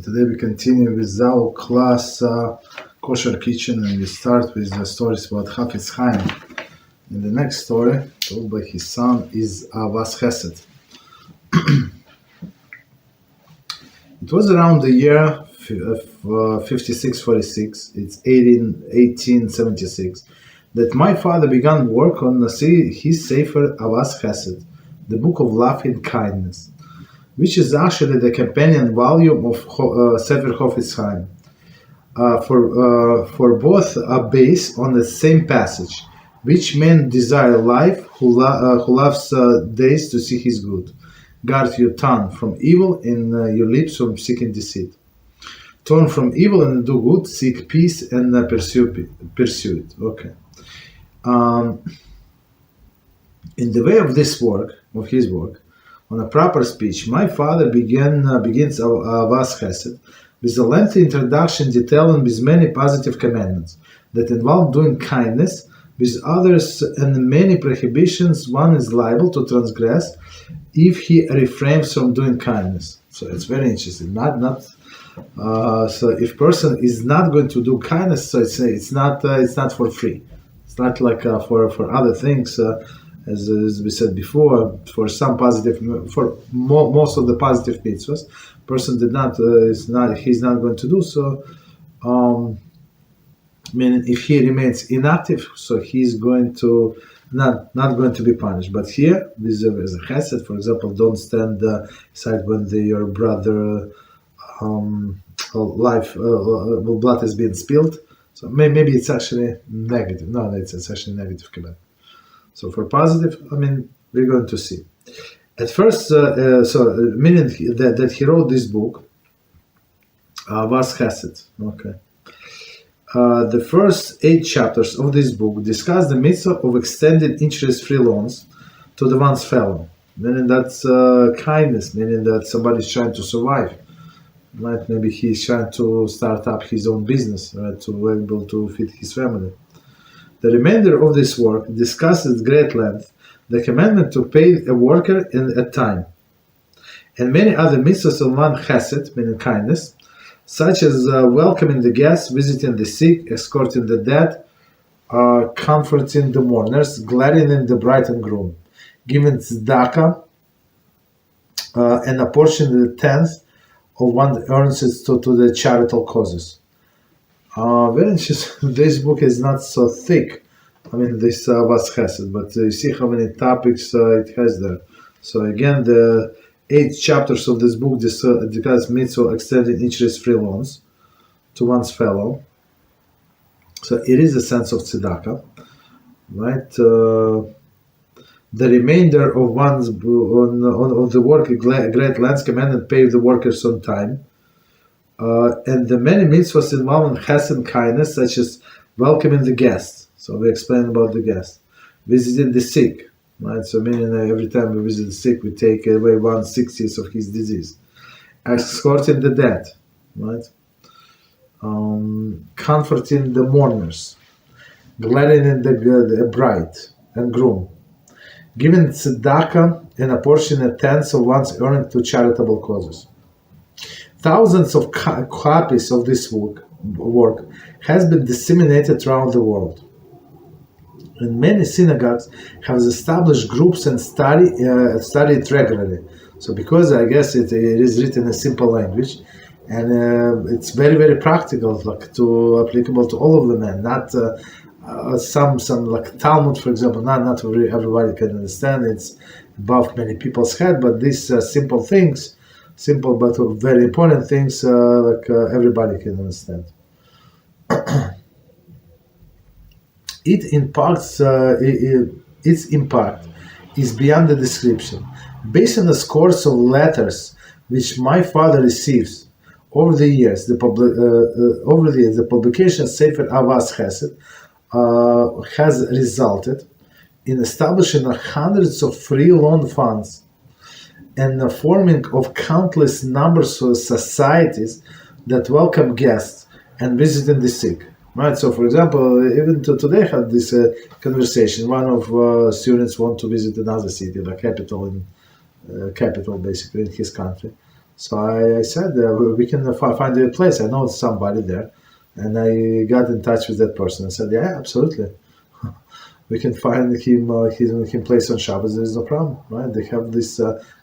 Today we continue with our class Kosher Kitchen, and we start with the stories about Chofetz Chaim. And the next story, told by his son, is Ahavas Chesed. It was around the year 5646, it's 1876, that my father began work on his Sefer Ahavas Chesed, the book of love and kindness, which is actually the companion volume of Sefer Chofetz Chaim. For both are based on the same passage, which men desire life, who loves days to see his good. Guard your tongue from evil and your lips from seeking deceit. Turn from evil and do good, seek peace and pursue it. Okay. In the way of his work, on a proper speech, my father begins Ahavas Chesed with a lengthy introduction detailing with many positive commandments that involve doing kindness with others and many prohibitions one is liable to transgress if he refrains from doing kindness. So it's very interesting. So if person is not going to do kindness, so it's not for free. It's not like for other things. As we said before, for most of the positive mitzvahs, person he's not going to do so. Meaning, if he remains inactive, so he's going to not going to be punished. But here, with a chesed, for example, don't stand aside when your brother blood is being spilled. So maybe it's actually negative. No, it's actually negative command. So for positive, we're going to see. At first, meaning that he wrote this book, Ahavas Chesed. Okay. The first 8 chapters of this book discuss the mitzvah of extended interest-free loans to the one's fellow. Meaning that's kindness, meaning that somebody's trying to survive. Right? Maybe he's trying to start up his own business, right, to be able to feed his family. The remainder of this work discusses at great length the commandment to pay a worker in a time, and many other mitzvahs of one chesed, meaning kindness, such as welcoming the guests, visiting the sick, escorting the dead, comforting the mourners, gladdening the bride and groom, giving tzedakah, and apportioning the tenth of one earns to the charitable causes. Very interesting. This book is not so thick. This Ahavas Chesed, but you see how many topics it has there. So again, the 8 chapters of this book discuss mitzvah extending interest-free loans to one's fellow. So it is a sense of tzedakah, right? The remainder of one's on the work, great lands commanded pay the workers on time. And the many mitzvahs involving chesed and kindness, such as welcoming the guests. So we explained about the guests. Visiting the sick, right? So meaning every time we visit the sick, we take away 1/60th of his disease. Escorting the dead, right? Comforting the mourners. Gladdening the bride and groom. Giving tzedakah and apportioning a tenth of one's earnings to charitable causes. Thousands of copies of this work has been disseminated throughout the world. And many synagogues have established groups and study it regularly. So because I guess it is written in a simple language, and it's very, very practical, applicable to all of the men, not some like Talmud, for example, not everybody can understand. It's above many people's head, but these simple things, simple but very important things, everybody can understand. Its impact is beyond the description. Based on the scores of letters which my father receives over the years, the publication of Sefer Ahavas Chesed has resulted in establishing hundreds of free loan funds and the forming of countless numbers of societies that welcome guests and visiting the sick. Right. So, for example, even today I had this conversation. One of students want to visit another city, the capital basically in his country. So I said, we can find a place. I know somebody there. And I got in touch with that person. I said, yeah, absolutely. We can find him place on Shabbos. There is no problem, right? They have this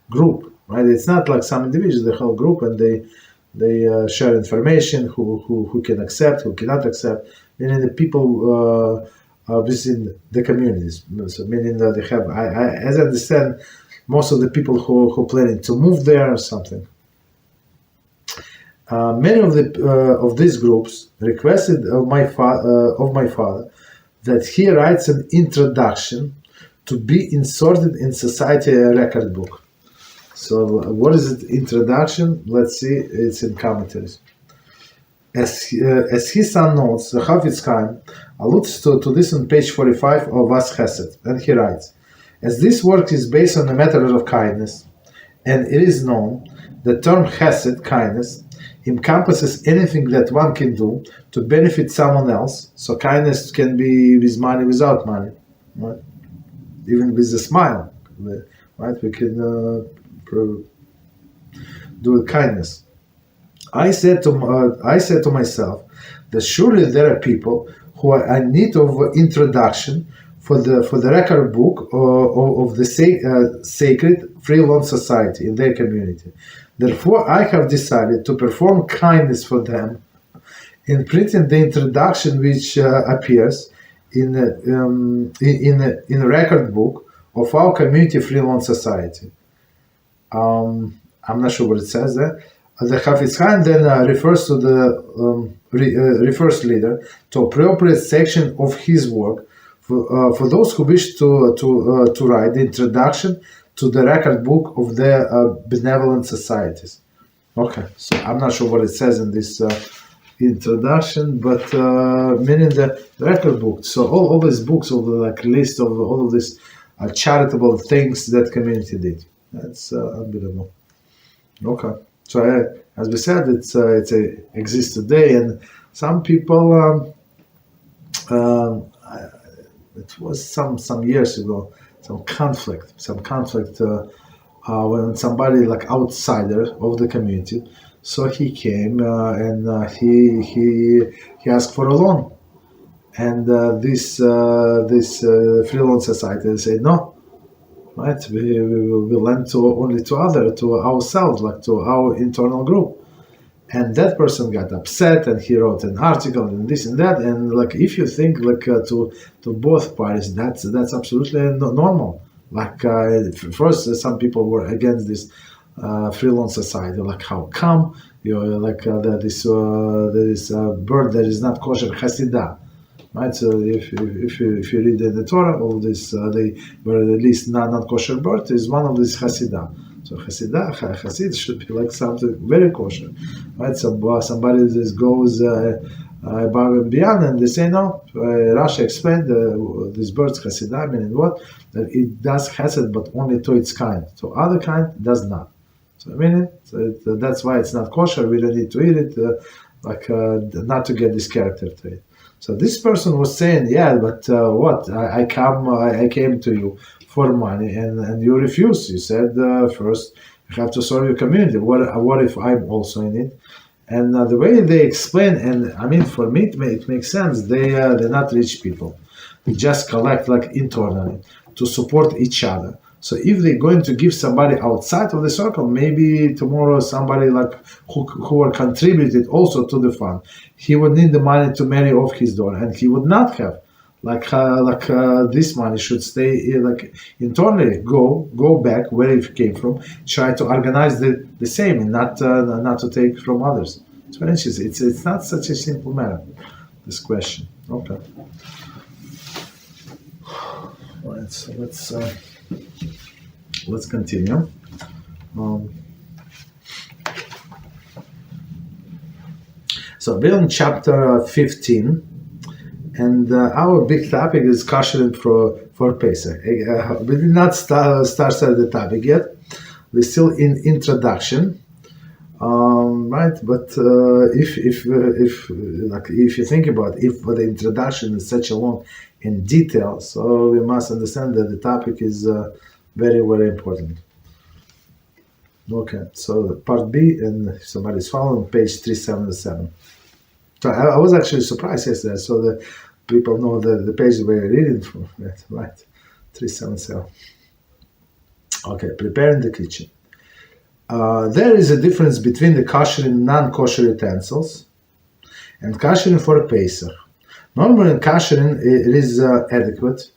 group, right? It's not like some individuals. They have a group, and they share information. Who can accept, who cannot accept. Meaning the people within the communities. So meaning that they have. As I understand, most of the people who planning to move there or something. Many of these groups requested of my father that he writes an introduction to be inserted in society record book. So what is it? Introduction? Let's see. It's in commentaries. As his son notes, the Chofetz Chaim alludes to this on page 45 of Ahavas Chesed, and he writes, as this work is based on a matter of kindness, and it is known, the term Chesed, kindness, encompasses anything that one can do to benefit someone else. So kindness can be with money, without money, right? Even with a smile, right? We can do kindness. I said to myself that surely there are people who are in need of introduction for the record book of the sacred freelance society in their community. Therefore, I have decided to perform kindness for them in printing the introduction, which appears in a record book of our community freelance society. I'm not sure what it says there. The Chofetz Chaim then refers to the refers leader to appropriate section of his work for those who wish to write the introduction to the record book of the benevolent societies. Okay, so I'm not sure what it says in this introduction, but meaning the record book. So all these books, all the list of all of these charitable things that community did. That's unbelievable. Okay, so as we said, it's exists today, and some people. It was some years ago. Some conflict when somebody like outsider of the community. So he came and he asked for a loan, and this freelance society said no, right? We lend only to ourselves, like to our internal group. And that person got upset, and he wrote an article and this and that. And like, if you think like to both parties, that's absolutely normal. Like first, some people were against this freelance society. Like, how come this bird that is not kosher, Hasidah, right? So if you read in the Torah, all this they were at least not kosher bird is one of these Hasidah. So Hasid should be like something very kosher, right? Somebody just goes above and beyond, and they say no. Rashi explained this bird's Hasidah, meaning what? That it does Chesed, but only to its kind. To other kind, it does not. So that's why it's not kosher. We don't need to eat it, not to get this character trait. So this person was saying, yeah, but what? I came to you for money, and you refuse. You said first you have to serve your community. What if I'm also in it? And the way they explain, and I mean, for me it makes sense. They're not rich people. They just collect like internally to support each other. So if they're going to give somebody outside of the circle, maybe tomorrow somebody like who are contributed also to the fund, he would need the money to marry off his daughter, and he would not have. This money should stay internally, go back where it came from, try to organize the same, and not to take from others. So it's not such a simple matter, this question. Okay. All right, so let's continue. So we're on chapter 15. And our big topic is Kashering for Pesach. We did not start the topic yet. We're still in introduction, right? But if you think about it, if the introduction is such a long in detail, so we must understand that the topic is very, very important. Okay, so part B, and somebody's following page 377. So I was actually surprised yesterday. So the people know the page we're reading from. Right, 377. Okay, prepare in the kitchen. There is a difference between the kosher and non-kosher utensils and koshering for Pesach. Normally in koshering it is adequate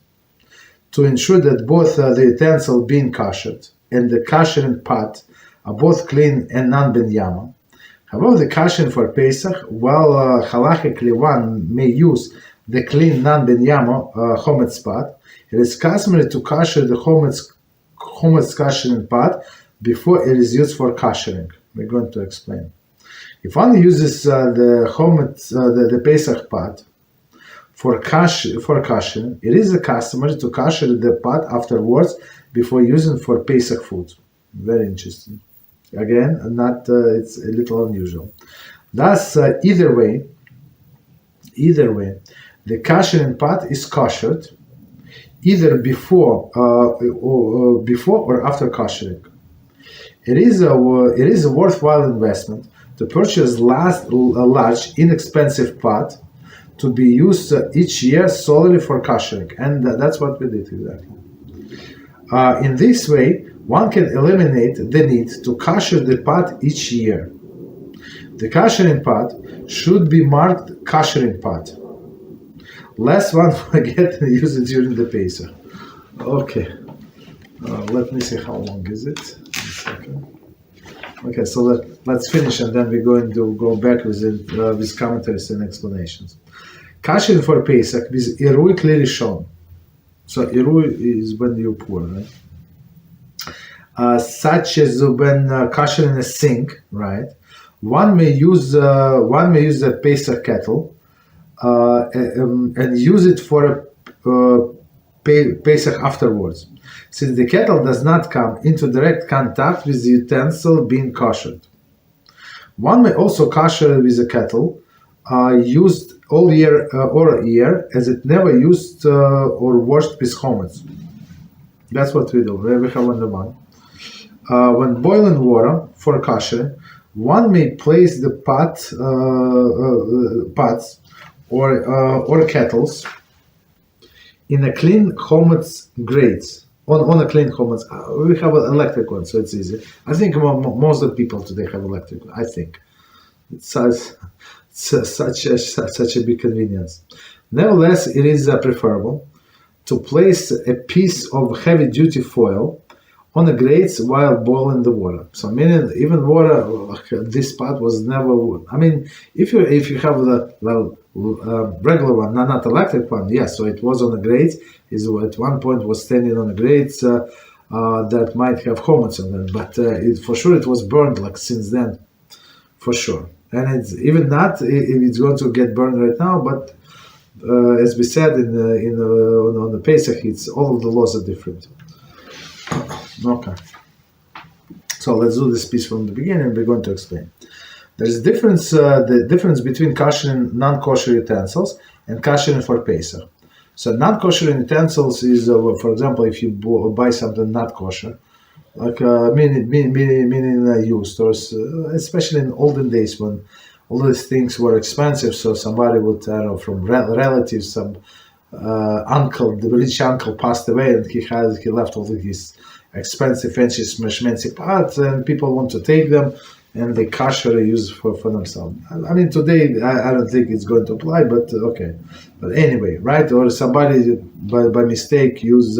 to ensure that both the utensil being koshered and the koshering pot are both clean and non-ben-yama. However, the koshering for Pesach, while halachically one may use the clean non-ben-yama chometz pot, it is customary to kosher the chometz koshering pot before it is used for koshering. We're going to explain. If one uses the chometz, the Pesach pot for koshering, it is customary to kosher the pot afterwards before using for Pesach food. Very interesting. Again, it's a little unusual. Thus, either way, the koshering pot is koshered either before or after koshering. It is a worthwhile investment to purchase a large, inexpensive pot to be used each year solely for koshering, and that's what we did exactly. In this way, one can eliminate the need to kosher the pot each year. The koshering pot should be marked koshering pot, lest one forget and use it during the Pesach. Okay, let me see how long is it. Okay, so let's finish and then we're going to go back with commentaries and explanations. Koshering for Pesach with irui clearly shown. So irui is when you pour, right? Such as when koshering a sink, right? One may use a Pesach kettle and use it for Pesach afterwards, since the kettle does not come into direct contact with the utensil being koshered. One may also kosher with a kettle used all year or a year, as it never used or washed with chometz. That's what we do. We have on the one. When boiling water for koshering, one may place the pots or kettles in a clean chometz grates. On a clean chometz, we have an electric one, so it's easy. I think most of the people today have electric. I think it's such a big convenience. Nevertheless, it is preferable to place a piece of heavy-duty foil on the grates while boiling the water. So meaning even water, this pot was never wood. I mean, if you have the regular one, not electric one, yes. So it was on the grates. Is at one point was standing on the grates that might have chometz on them, but for sure it was burned like since then, for sure. And it's even not if it's going to get burned right now, but as we said on the Pesach, it's all of the laws are different. Okay, so let's do this piece from the beginning. We're going to explain. There's difference. The difference between kosher and non-kosher utensils and koshering for Pesach. So non-kosher utensils is, for example, if you buy something not kosher, like meaning used, or especially in olden days when all these things were expensive. So somebody would, I don't know, from relatives, some uncle, the rich uncle passed away, and he left all of his expensive, fancy, schmancy pots, and people want to take them, and they kosher use for themselves. I mean, today I don't think it's going to apply, but okay. But anyway, right? Or somebody by mistake use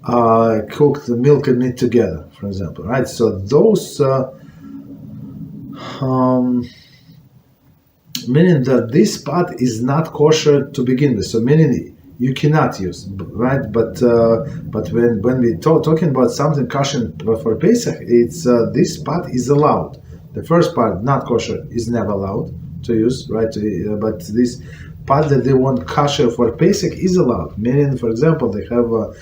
cooked milk and meat together, for example, right? So those meaning that this pot is not kosher to begin with. So meaning you cannot use, right? But when we talking about something kosher for Pesach, it's this pot is allowed. The first part, not kosher, is never allowed to use, right? But this pot that they want kosher for Pesach is allowed. Meaning, for example, they have a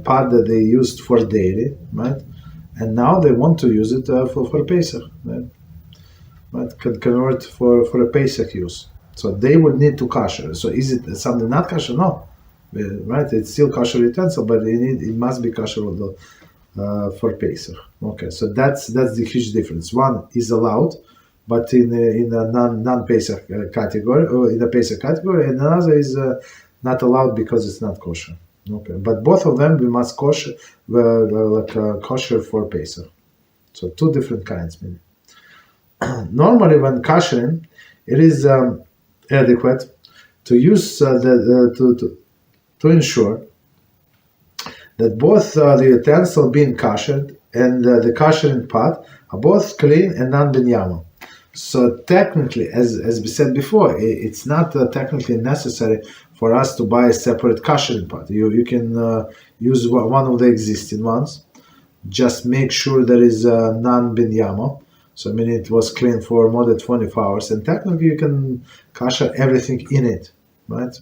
pot that they used for dairy, right? And now they want to use it for Pesach, right? But can convert for a Pesach use. So they would need to kosher. So is it something not kosher? No, right? It's still kosher utensil, but it must be kosher for Pesach. Okay, so that's the huge difference. One is allowed, but in a non-Pesach category, or in the Pesach category, and another is not allowed because it's not kosher. Okay, but both of them we must kosher, kosher for Pesach. So two different kinds, maybe. Normally, when koshering, it is adequate to use to ensure that both the utensil being koshered and the koshering pot are both clean and non-binyama. So technically, as we said before, it's not technically necessary for us to buy a separate koshering pot. You can use one of the existing ones. Just make sure there is non-binyama. So I mean, it was clean for more than 24 hours, and technically you can kosher everything in it, right?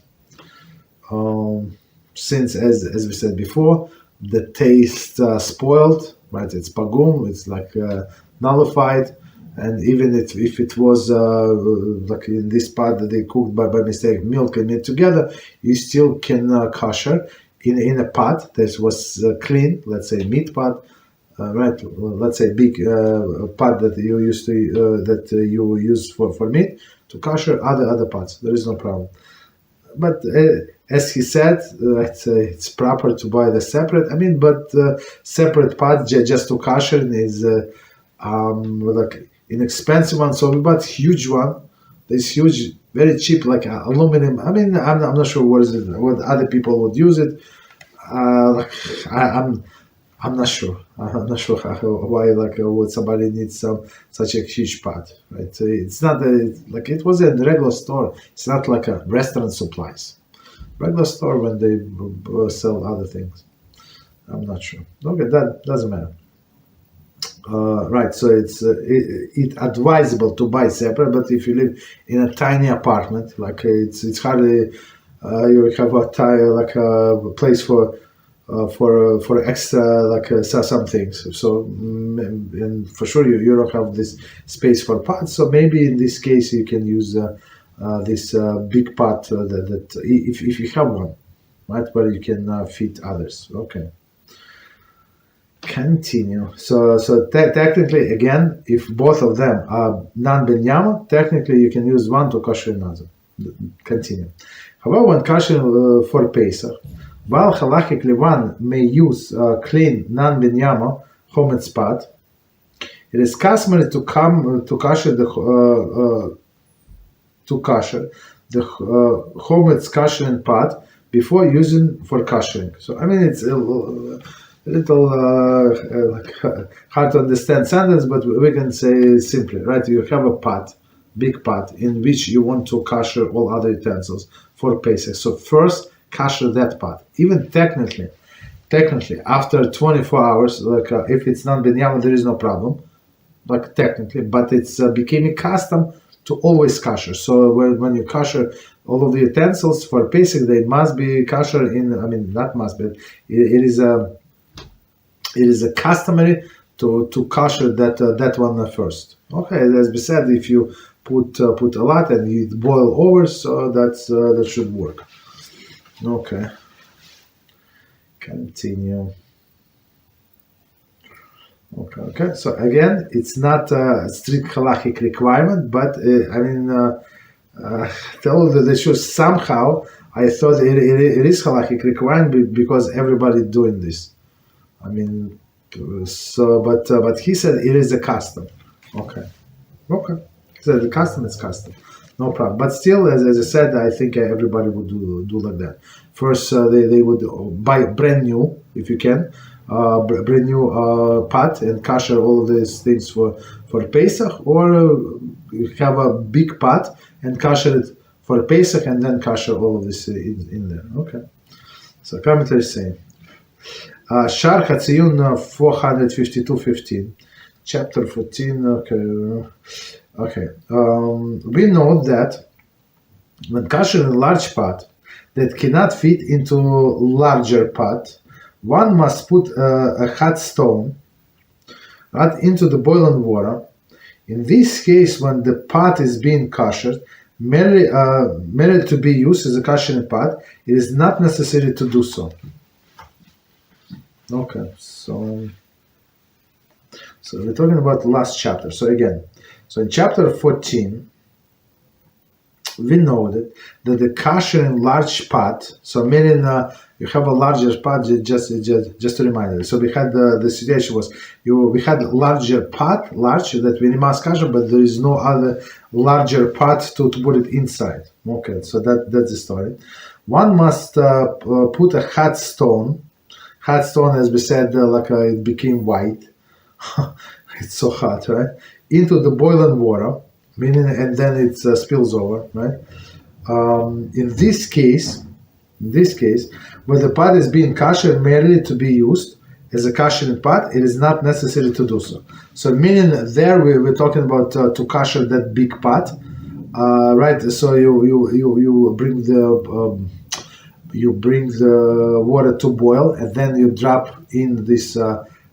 Since, as we said before, the taste spoiled, right? It's pagum, it's like nullified, and even if it was like in this pot that they cooked by mistake milk and meat together, you still can kosher in a pot that was clean, let's say meat pot, right? Let's say big pot that you used to you use for meat to kosher other pots. There is no problem. But as he said, it's proper to buy the separate. I mean, but separate pot just to kosher is like inexpensive one. So we bought huge one. This huge, very cheap, like aluminum. I mean, I'm not sure what other people would use it. I'm not sure. I'm not sure why would somebody need such a huge pot, right? It's not like it was a regular store. It's not like a restaurant supplies. Regular store when they sell other things. I'm not sure. Okay, that doesn't matter. Right, so it's advisable to buy separate, but if you live in a tiny apartment, like it's hardly you have a place for extra some things. So and for sure you don't have this space for pots. So maybe in this case you can use this big pot that if you have one, right, where you can fit others. Okay. Continue. So technically, again, if both of them are non-binyama, technically you can use one to kosher another. Continue. However, when kosher for Pesach, while halachically one may use clean non-binyama chometz pot, it is customary to kosher the chometz koshering pot before using for koshering. So I mean it's a little hard to understand sentence, but we can say simply, right? You have a pot, big pot, in which you want to kosher all other utensils for Pesach. So first, kosher that pot. Even technically, after 24 hours, if it's non-binyama, there is no problem, like technically, but it's became a custom to always kosher. So when you kosher all of the utensils for Pesach, they must be kosher in, I mean, not must be, it is a customary to kosher that one first. Okay, as we said, if you put a lot and you boil over, so that should work. Okay. Continue. Okay. So again, it's not a strict halachic requirement, but tell the truth, somehow I thought it is halachic requirement because everybody doing this. I mean, so but he said it is a custom. Okay. He said the custom is custom. No problem. But still, as I said, I think everybody would do like that. First, they would buy brand new, if you can, brand new pot and kosher all of these things for Pesach, or you have a big pot and kosher it for Pesach and then kosher all of this in there. Okay. So commentary is saying, Shar Chatziyun 452:15, chapter 14. Okay. We know that when kosher in a large pot that cannot fit into larger pot, one must put a hot stone right into the boiling water. In this case, when the pot is being koshered, merely to be used as a koshering pot, it is not necessary to do so. Okay, so we're talking about the last chapter. So again, so in chapter 14, we noted that the kashering large pot, so meaning you have a larger pot, just to remind you. So we had the situation was we had larger pot, that we must kasher, but there is no other larger pot to put it inside. Okay, so that's the story. One must put a hot stone. Hot stone, as we said, it became white. It's so hot, right? Into the boiling water, meaning, and then it spills over, right? In this case, where the pot is being kasher merely to be used as a kashering pot, it is not necessary to do so. So, meaning there we're talking about to kasher that big pot, right? So you bring the water to boil, and then you drop in this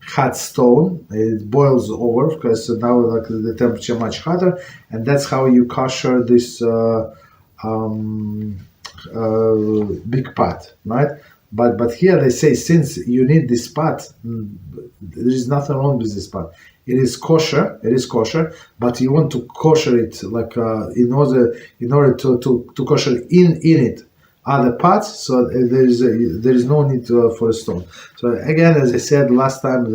hot stone. It boils over because now the temperature much hotter, and that's how you kosher this big pot, right? But here they say, since you need this pot, there is nothing wrong with this pot. It is kosher, but you want to kosher it in order to kosher in it other pots, so there is no need for a stone. So again, as I said last time,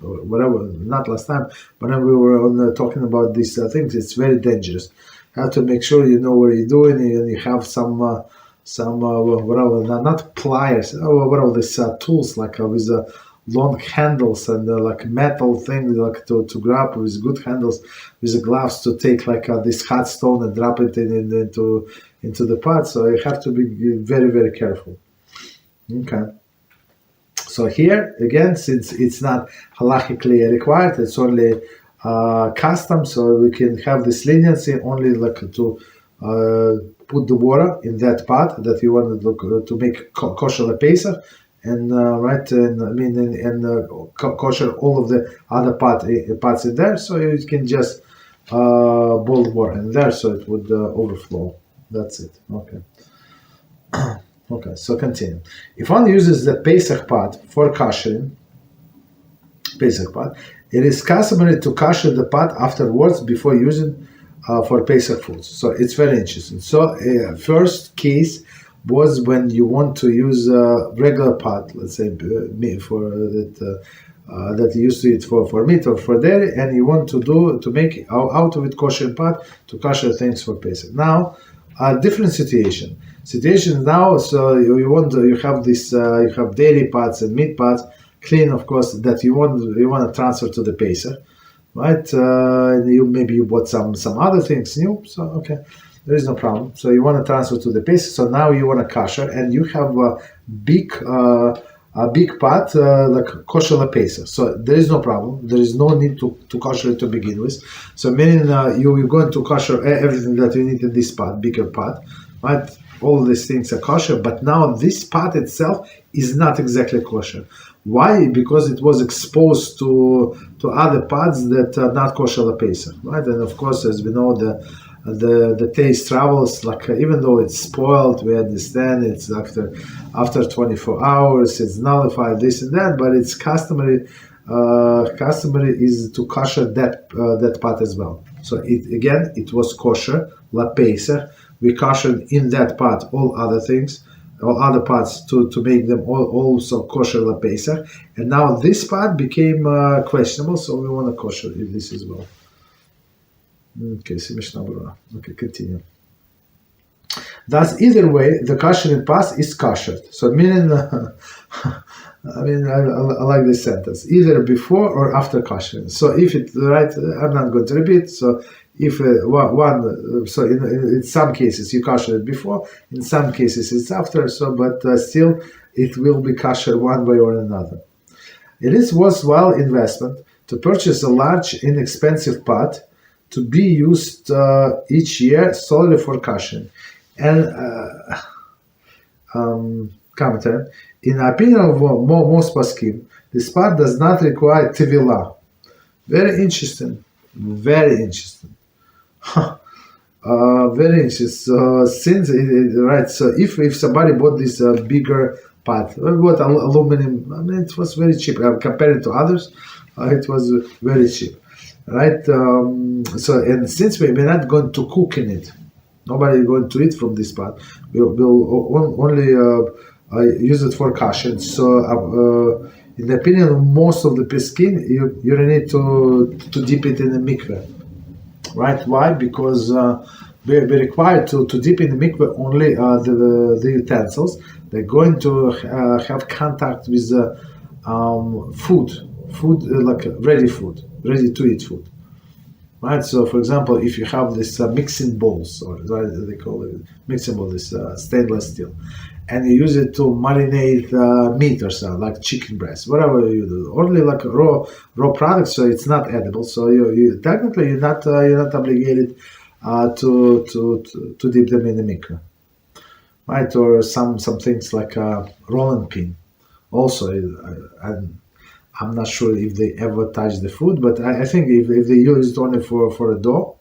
not last time, but when we were talking about these things, it's very dangerous. You have to make sure you know what you're doing, and you have some not pliers, these tools with long handles and metal thing to grab with good handles, with the gloves to take this hot stone and drop it into the pot. So you have to be very, very careful. Okay. So here again, since it's not halachically required, it's only custom, so we can have this leniency only to put the water in that pot that you want to make kosher Pesach, and kosher all of the other pots in there, so you can just boil water in there, so it would overflow. That's it. Okay. Okay. So continue. If one uses the Pesach pot for koshering, Pesach pot, it is customary to kosher the pot afterwards before using for Pesach foods. So it's very interesting. So first case was when you want to use a regular pot, let's say for that you used to eat for meat or for dairy, and you want to make out of it kosher pot to kosher things for Pesach. Now, a different situation now. So you have this you have dairy pots and meat pots, clean, of course, that you want to transfer to the Pesach, right? Maybe you bought some other things new, so okay, there is no problem. So you want to transfer to the Pesach. So now you want to kosher, and you have a big pot kosher Pesach. So there is no problem. There is no need to kosher it to begin with. So meaning you're going to kosher everything that you need in this pot, bigger pot, right? All these things are kosher, but now this pot itself is not exactly kosher. Why? Because it was exposed to other pots that are not kosher Pesach, right? And of course, as we know, the taste travels. Even though it's spoiled, we understand it's after 24 hours, it's nullified, this and that. But it's customary is to kosher that pot as well. So it was kosher Pesach. We koshered in that pot all other things, all other pots to make them also kosher Pesach. And now this pot became questionable, so we want to kosher this as well. Okay, okay, continue. Thus, either way, the koshering pot is koshered. So meaning, I like this sentence. Either before or after koshering. So if it right, I'm not going to repeat. So if so in some cases you kosher it before, in some cases it's after. So, but still, it will be kosher one way or another. It is worthwhile investment to purchase a large, inexpensive pot to be used each year solely for koshering. And commentary, in the opinion of most poskim, this pot does not require tevilah. Very interesting. Very interesting. Very interesting. So since right, so if somebody bought this bigger pot. What aluminum? I mean, it was very cheap compared to others. It was very cheap, right? And since we're not going to cook in it, nobody is going to eat from this pot. We'll only use it for kosher. So, in the opinion of most of the peskin, you don't need to dip it in the mikveh, right? Why? Because we're required to dip in the mikveh only the utensils. They're going to have contact with food like ready to eat food, right? So, for example, if you have this mixing bowls, or they call it mixing bowl, this stainless steel, and you use it to marinate meat or something, like chicken breast, whatever you do, only like raw products, so it's not edible. So you technically you're not obligated to dip them in the mikveh, right? Or some things like rolling pin. Also, I'm not sure if they ever touch the food, but I think if they use it only for a dough,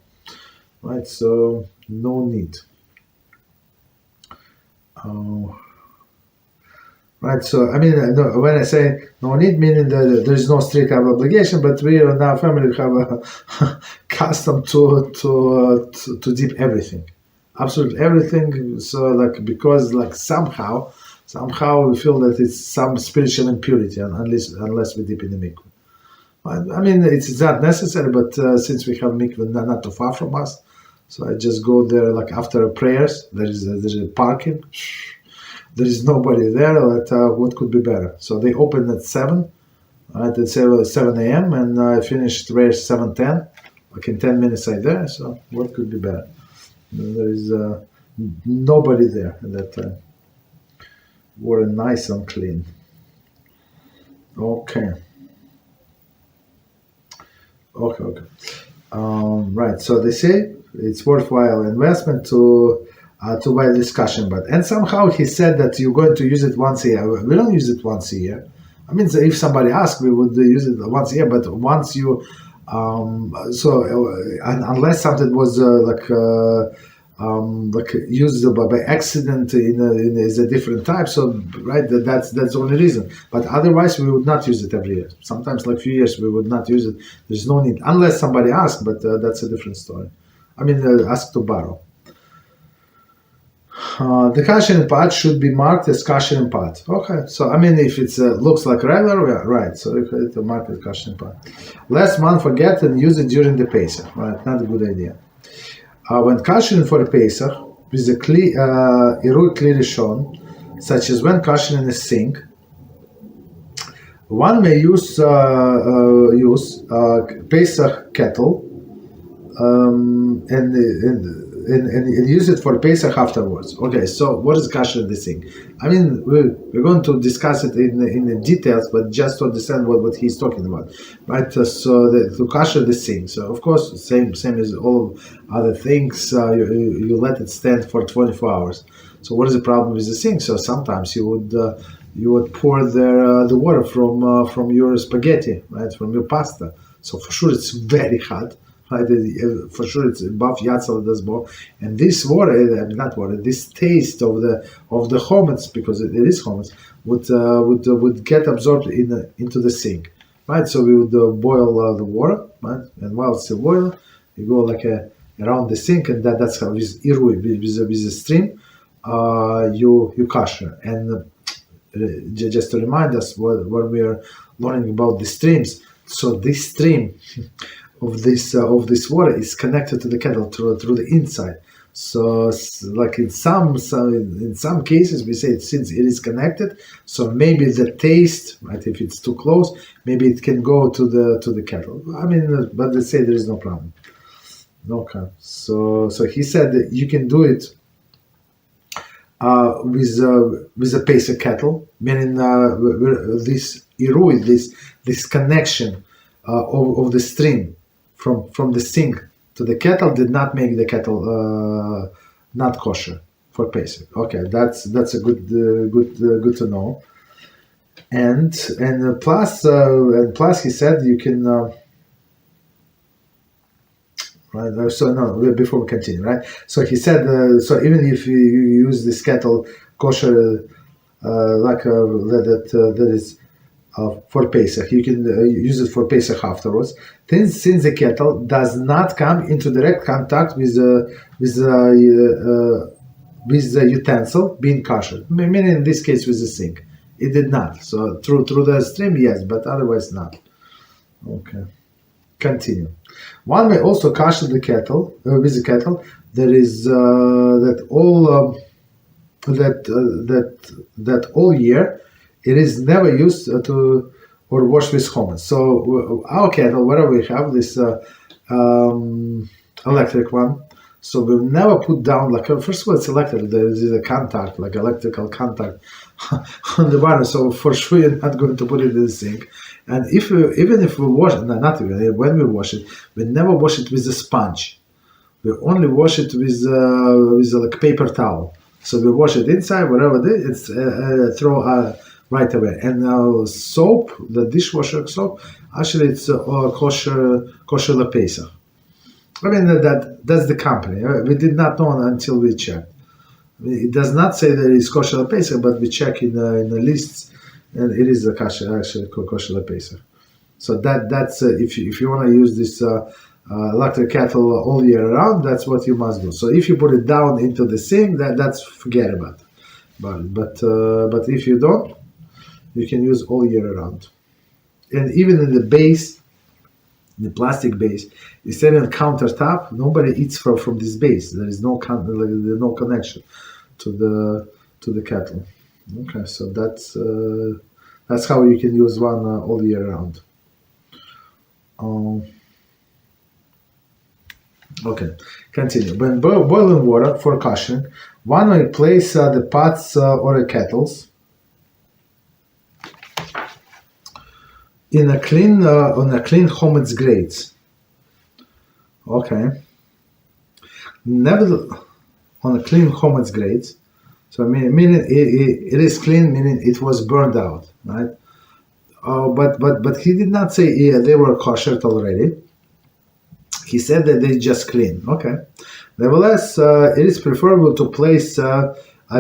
right? So no need. Right, so I mean, when I say no need, meaning that there is no strict obligation, but we in our family have a custom to dip everything, absolutely everything. So like because like somehow we feel that it's some spiritual impurity unless we dip in the mikveh. I mean, it's not necessary, but since we have mikveh not too far from us, so I just go there like after prayers. There's a parking. There is nobody there. What could be better? So they open at 7, right? At 7 a.m. and I finished prayers 7:10. Like in 10 minutes I'm there. So what could be better? There is nobody there at that time. We're nice and clean. Okay. Right. So they say it's worthwhile investment to buy a discussion board. And somehow he said that you're going to use it once a year. We don't use it once a year. I mean, if somebody asked, we would use it once a year. But once you, unless something was like used by accident is a different type. So right, that's the only reason. But otherwise, we would not use it every year. Sometimes, like few years, we would not use it. There's no need unless somebody asks. But that's a different story. I mean, ask to borrow. The Kashering pot should be marked as Kashering pot. Okay, so I mean, if it looks like regular, yeah, right. So if it's marked as Kashering pot. Last month, forget and use it during the Pesach. Right, not a good idea. When Kashering for a Pesach with a irui kli rishon, such as when Kashering in a sink, one may use Pesach kettle and use it for Pesach afterwards. Okay, so what is kasher in the sink? I mean, we're going to discuss it in the details, but just to understand what he's talking about, right? So to kasher the sink. So of course, same as all other things. You let it stand for 24 hours. So what is the problem with the sink? So sometimes you would pour the water from your spaghetti, right, from your pasta. So for sure it's very hot. Right, for sure it's above Yatzel Dasbo, and this water, not water, this taste of the chometz, because it is chometz, would get absorbed into the sink, right? So we would boil the water, right? And while it's still boiling, you go like around the sink, and that's how with irui, with a stream, you kasher. And just to remind us when we are learning about the streams, so this stream of this water is connected to the kettle through the inside. So, like in some cases, we say since it is connected, so maybe the taste, right? If it's too close, maybe it can go to the kettle. I mean, but let's say there is no problem. Okay. So he said that you can do it with a Pesach kettle, meaning this irui, this connection of the stream from the sink to the kettle did not make the kettle not kosher for Pesach. Okay, that's a good to know. And plus he said you can right. So no, before we continue, right? So he said so even if you use this kettle kosher that is for Pesach. You can use it for Pesach afterwards. Since the kettle does not come into direct contact with the utensil being kosher, meaning in this case with the sink. It did not. So through the stream, yes, but otherwise not. Okay. Continue. One may also kosher the kettle with the kettle. There is that all year it is never used to or washed with chometz. So our kettle, wherever we have this electric one, so we never put down first of all it's electric. There is a contact, like electrical contact on the bottom. So for sure you're not going to put it in the sink. And even if we wash it, when we wash it, we never wash it with a sponge. We only wash it with like paper towel. So we wash it inside, whatever it is, it's throw right away. And soap, the dishwasher soap, actually it's kosher Pesach. I mean that's the company. We did not know until we checked. It does not say that it's kosher Pesach, but we check in the lists, and it is a kosher Pesach. So that's if you want to use this electric kettle all year round, that's what you must do. So if you put it down into the sink, that's forget about it. But if you don't, you can use all year round. And even in the base, the plastic base, instead of countertop, nobody eats from this base. There is no connection to the kettle. Okay, so that's how you can use one all year round. Okay, continue. When boiling water for koshering, one may place the pots or the kettles in a clean chometz grates. Okay. Never on a clean chometz grates. So meaning it is clean, meaning it was burned out, right? But he did not say they were kosher already. He said that they just clean. Okay. Nevertheless, it is preferable to place a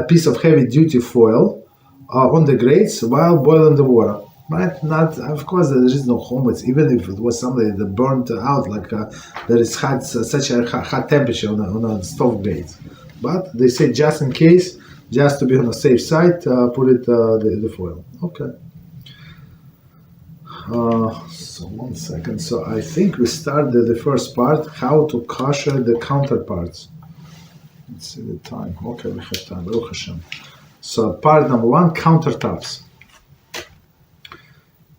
piece of heavy-duty foil on the grates while boiling the water. Right? Not, of course, there is no chometz. Even if it was something that burnt out, like there is such a hot temperature on a stove grate. But they say just in case, just to be on the safe side, put it the foil. Okay. So 1 second. So I think we started the first part, how to kosher the counterparts. Let's see the time. Okay, we have time. Baruch HaShem. So part number 1, countertops.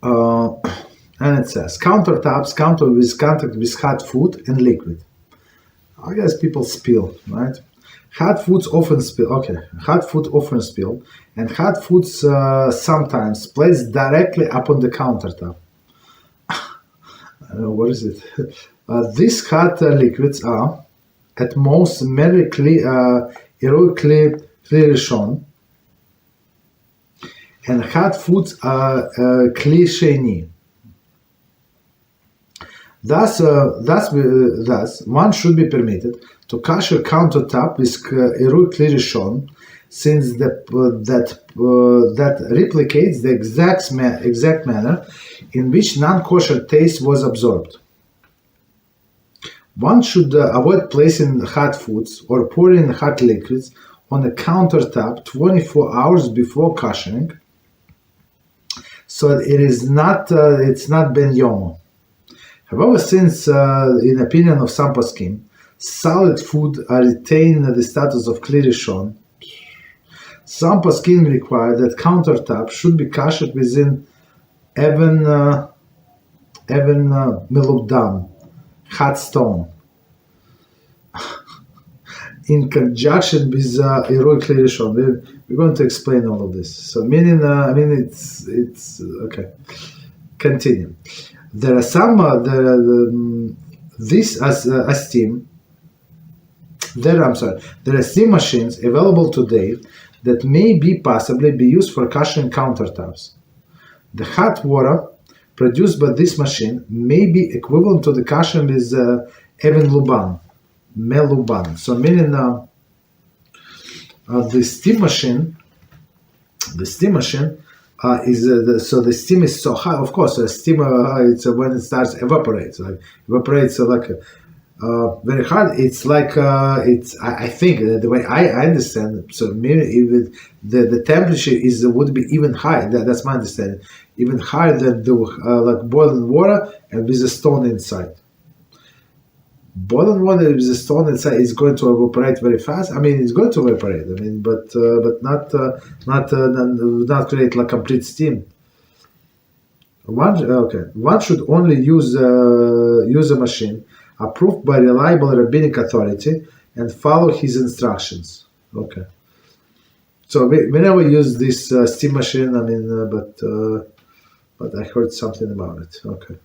And it says countertops counter with contact with hot food and liquid. I guess people spill, right? Hot foods often spill. Okay, hot food often spill, and hot foods sometimes placed directly upon the countertop. What is it? These hot liquids are, at most, merely clearly shown, and hot foods are kli sheni. Thus, one should be permitted to kosher countertop with irui kli rishon, since that replicates the exact manner in which non-kosher taste was absorbed. One should avoid placing hot foods or pouring hot liquids on a countertop 24 hours before koshering, so it is not it's not ben yomo. However, since in opinion of some poskim, solid food retain the status of kli rishon, some poskim require that countertop should be koshered within even miludam, hot stone, in conjunction with irui kli rishon. We're going to explain all of this. So meaning, it's okay. Continue. There are some there are steam machines available today that may possibly be used for koshering countertops. The hot water produced by this machine may be equivalent to the koshering with even meluban. So meaning the steam machine The steam machine so the steam is so high. Of course, the steam it's when it starts evaporates, very hard. It's like I think the way I understand. So maybe the temperature would be even high. That's my understanding. Even higher than the like boiling water and with a stone inside. Boiling water with a stone inside is going to evaporate very fast. I mean, it's going to evaporate. I mean, but not create like complete steam. One should only use a machine approved by reliable rabbinic authority and follow his instructions. Okay. So we never use this steam machine. I mean, but I heard something about it. Okay.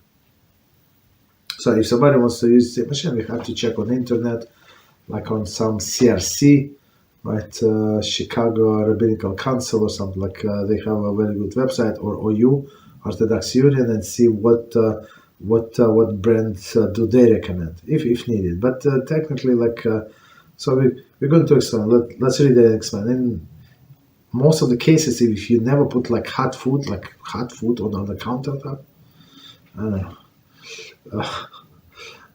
So if somebody wants to use steam machine, we have to check on the internet, like on some CRC, right? Chicago Rabbinical Council or something like. They have a very good website, or OU, Orthodox Union, and see what brands do they recommend if needed. But technically, so we're going to explain. Let's read and explain. In most of the cases, if you never put like hot food on the countertop, I don't know.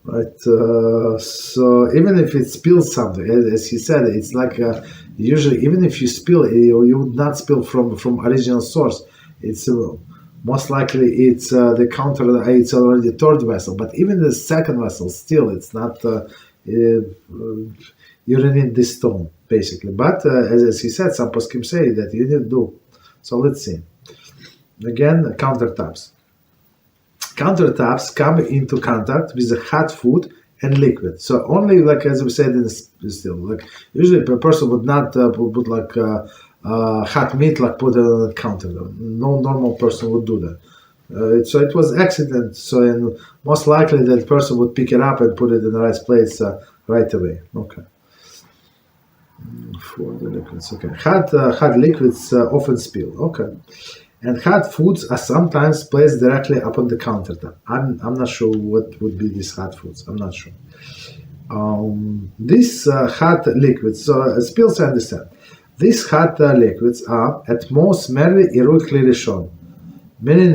Right. So even if it spills something, as he said, it's like usually even if you spill, you would not spill from original source. It's most likely it's the counter. It's already third vessel, but even the second vessel, still it's not. You don't need this stone basically. But as he said, some poskim say that you need to do. So let's see. Again, countertops. Countertops come into contact with the hot food and liquid. So only, like as we said, still like usually a person would not put like hot meat, like put it on the counter. No normal person would do that. So it was accident. So and most likely that person would pick it up and put it in the right place right away. Okay. For the liquids, okay. Hot liquids often spill. Okay. And hot foods are sometimes placed directly upon the countertop. I'm not sure what would be these hot foods. I'm not sure. These hot liquids, so spills I understand. These hot liquids are at most merely heroically rishon. Meaning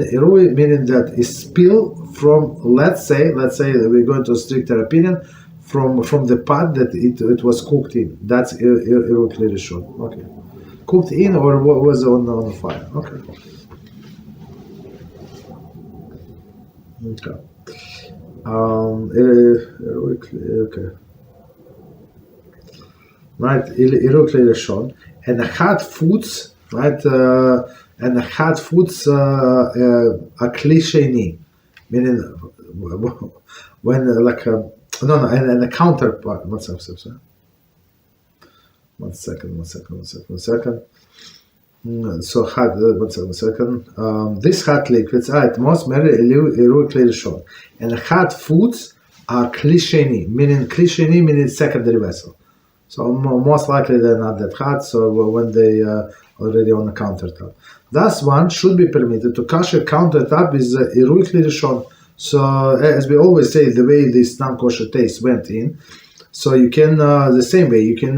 that it spill from, let's say we're going to a stricter opinion, from the pot that it was cooked in. That's heroically rishon. Okay. Cooked in or what was on the fire. Okay. Okay. Okay. Right, heroically rishon, and the hot foods, right? And the hot foods are klisheni, meaning when like and the counterpart. One second. So hot. One second. These hot liquids are at most merely heroically rishon, and the hot foods are klisheni, meaning secondary vessel. So most likely they're not that hot. So when they already on the countertop, thus one should be permitted to kosher countertop is heroically rishon. So as we always say, the way this non-kosher taste went in, so you can the same way you can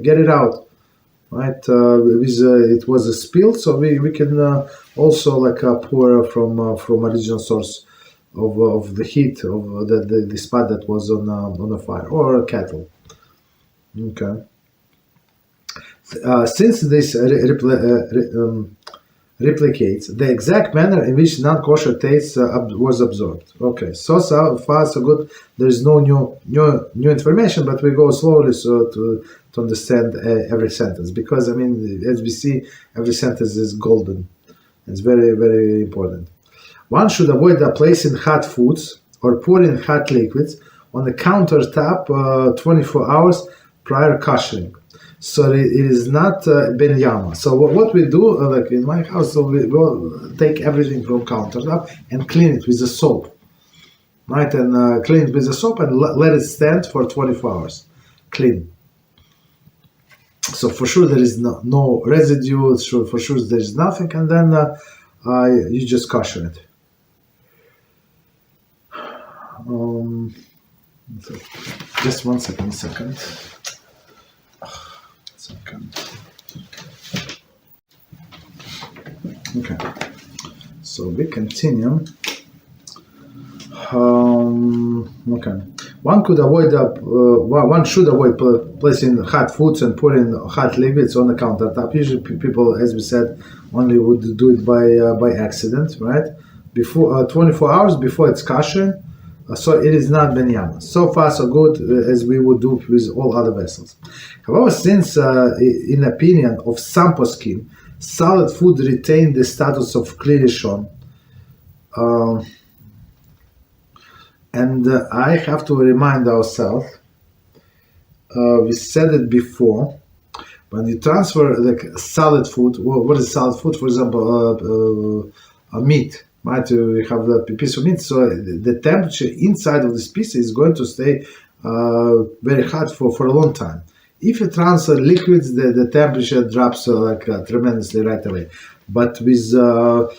get it out. Right, it was a spill, so we can also like pour from original source of the heat of the spot that was on a fire or a kettle. Okay. Since this replicates the exact manner in which non-kosher taste was absorbed. Okay, so far so good. There is no new information, but we go slowly so to understand every sentence, because I mean, as we see, every sentence is golden. It's very, very important. One should avoid placing hot foods or pouring hot liquids on the countertop 24 hours prior koshering. So it is not ben yama. So what we do, like in my house, so we will take everything from countertop and clean it with the soap, right? And clean it with the soap and let it stand for 24 hours, clean. So for sure there is no residue. So for sure there is nothing, and then you just kosher it. So just one second. Okay, so we continue. Okay, one should avoid placing hot foods and pouring hot liquids on the countertop. Usually, people, as we said, only would do it by accident, right? Before 24 hours before it's kosher, so it is not benyama. So far, so good, as we would do with all other vessels. However, since in opinion of some poskim, solid food retain the status of klirishon. And I have to remind ourselves, we said it before, when you transfer like solid food, what is solid food? For example, a meat, right? We have the piece of meat, so the temperature inside of this piece is going to stay very hot for a long time. If you transfer liquids, the temperature drops tremendously right away. But with the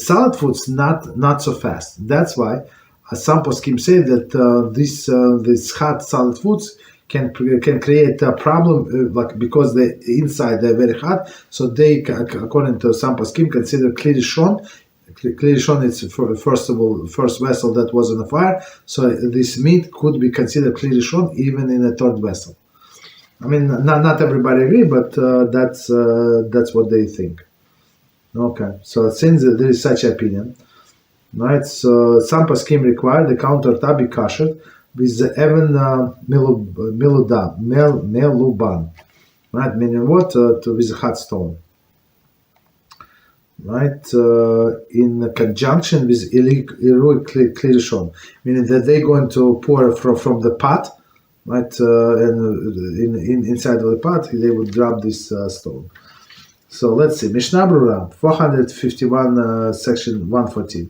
solid foods, not so fast. That's why some poskim say that these hot solid foods can create a problem, because the inside they're very hot. So they, according to some poskim, consider klirishon. Klirishon is first vessel that was on the fire. So this meat could be considered klirishon even in a third vessel. I mean, not everybody agree, but that's what they think. Okay, so since there is such opinion, right? So some poskim require the countertop be kosher with the even meluban, right? Meaning what? With a hot stone, right? In conjunction with heroic klirishon, meaning that they're going to pour from the pot, right? And inside of the pot, they would drop this stone. So let's see. Mishnah Berurah 451, section 114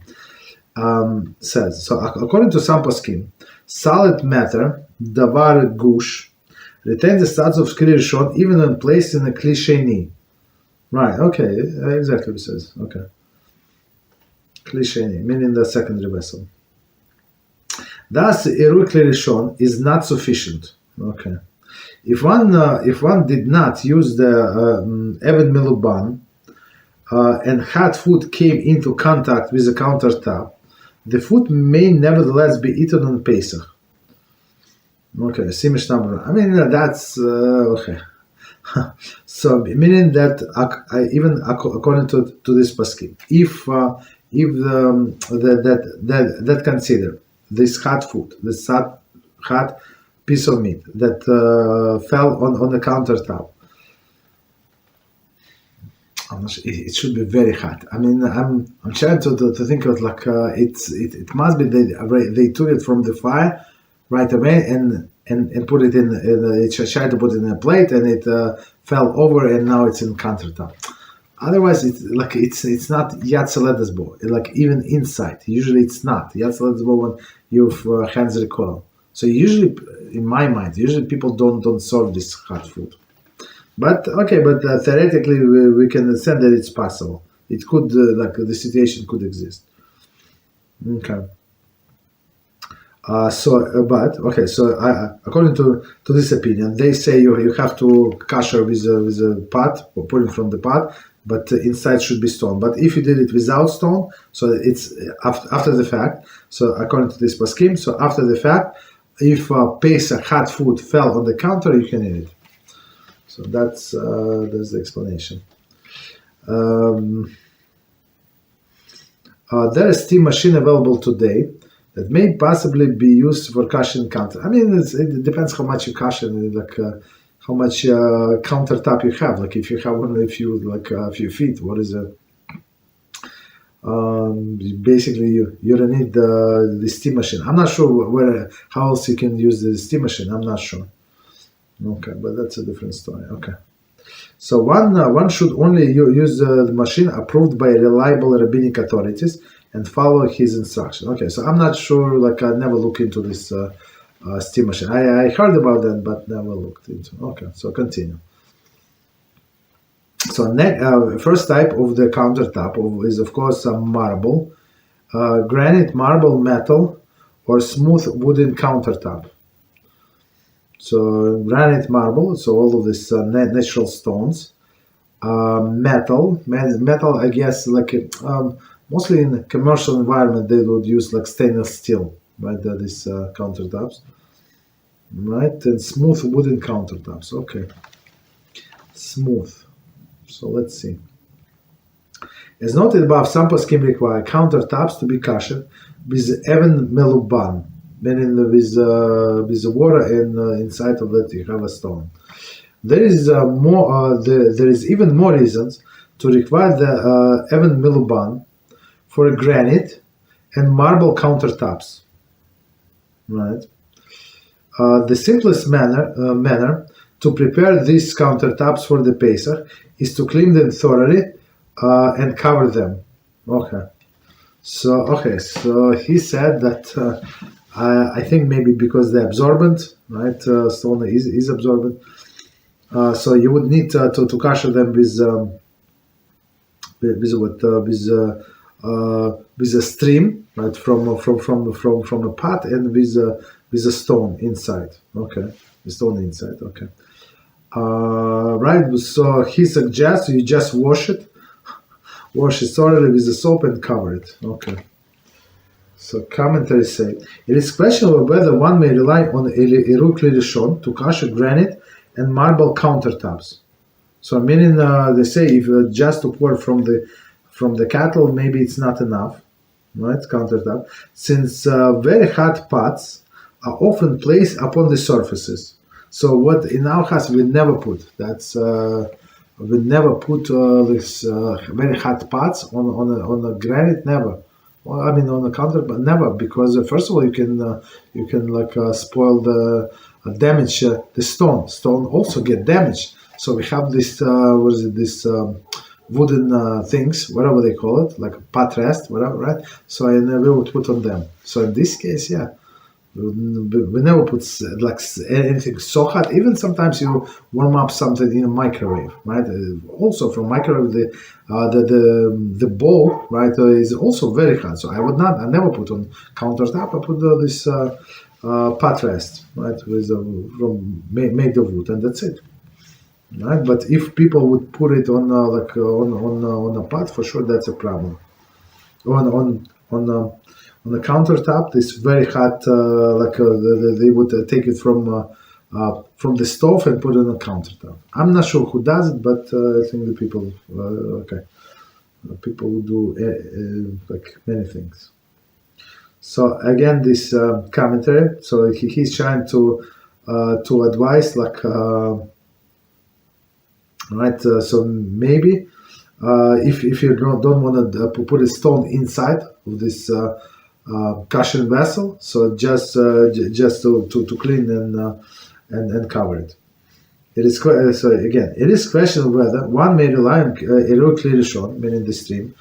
says, so according to some poskim, solid matter, davar gush, retains the status of klirishon even when placed in a kli sheni. Right, okay, exactly what it says. Okay. Kli sheni, meaning the secondary vessel. Thus, heroic klirishon is not sufficient. Okay. If one did not use the Eved Miluban and hot food came into contact with the countertop, the food may nevertheless be eaten on Pesach. Okay, see Mishnah Berurah. I mean, that's okay. So meaning that even according to this pasuk, if that consider this hot food, this hot piece of meat that fell on the countertop, it should be very hot. I mean, I'm trying to think of it must be they took it from the fire right away and put it in. They tried to put it in a plate and it fell over and now it's in countertop. Otherwise, it's not yad seledesbo. Even inside, usually it's not yad seledesbo when your hands recoil. So usually, in my mind, people don't serve this hot food. But okay, theoretically we can understand that it's possible. It could the situation could exist. Okay. According to this opinion, they say you have to kosher with a pot or put it from the pot, but inside should be stone. But if you did it without stone, so it's after the fact. So according to this paskim, so after the fact, if Pesach hot food fell on the counter, you can eat it. So that's the explanation. There is steam machine available today that may possibly be used for kashering counter. I mean, it depends how much you kasher, how much countertop you have. If you have only a few feet, what is it? Basically, you don't need the steam machine. I'm not sure how else you can use the steam machine. I'm not sure. Okay, but that's a different story. Okay, so one should only use the machine approved by reliable rabbinic authorities and follow his instructions. Okay, so I'm not sure. I never looked into this steam machine. I heard about that, but never looked into. Okay, so continue. So first type of the countertop is of course marble, granite, marble, metal, or smooth wooden countertop. So granite, marble, so all of these natural stones, Metal, I guess, like mostly in a commercial environment, they would use like stainless steel, right? These countertops, right? And smooth wooden countertops. Okay, smooth. So let's see. As noted above, some poskim require countertops to be kosher with even meluban, meaning with the water and inside of that you have a stone. There is there is even more reasons to require the even meluban for granite and marble countertops. Right. The simplest manner to prepare these countertops for the Pesach is to clean them thoroughly and cover them. Okay. So he said that I think maybe because they're absorbent, right? Stone is absorbent. So you would need to kosher them with a stream, right, from a pot, and with a stone inside. Okay, the stone inside. Okay, right. So he suggests you just wash it thoroughly with the soap and cover it. Okay. So commentaries say it is questionable whether one may rely on Eruk Lirishon to kosher granite and marble countertops. So meaning they say if just to pour from the kettle, maybe it's not enough, right? Countertop, since very hot pots are often placed upon the surfaces. So what in our house we never put. We never put this very hot pots on a granite. Never. Well, I mean on a counter, but never, because first of all you can like spoil the damage the stone. Stone also get damaged. So we have this wooden things, whatever they call it, like a pot rest, whatever, right? So I never would put on them. So in this case, yeah. We never put like anything so hot. Even sometimes you warm up something in a microwave, right? Also from microwave, the bowl, right, is also very hot. So I never put on countertop. I put this pot rest, right, with made of wood, and that's it, right? But if people would put it on on a pot, for sure that's a problem. On the countertop, this very hot, they would take it from the stove and put it on the countertop. I'm not sure who does it, but I think the people, people who do like many things. So again, this commentary. So he's trying to advise, like, right. So maybe if you don't want to put a stone inside of this kosher vessel, so just to clean and cover it. It is it is questionable whether one may rely on Eruk Lirishon, meaning the stream,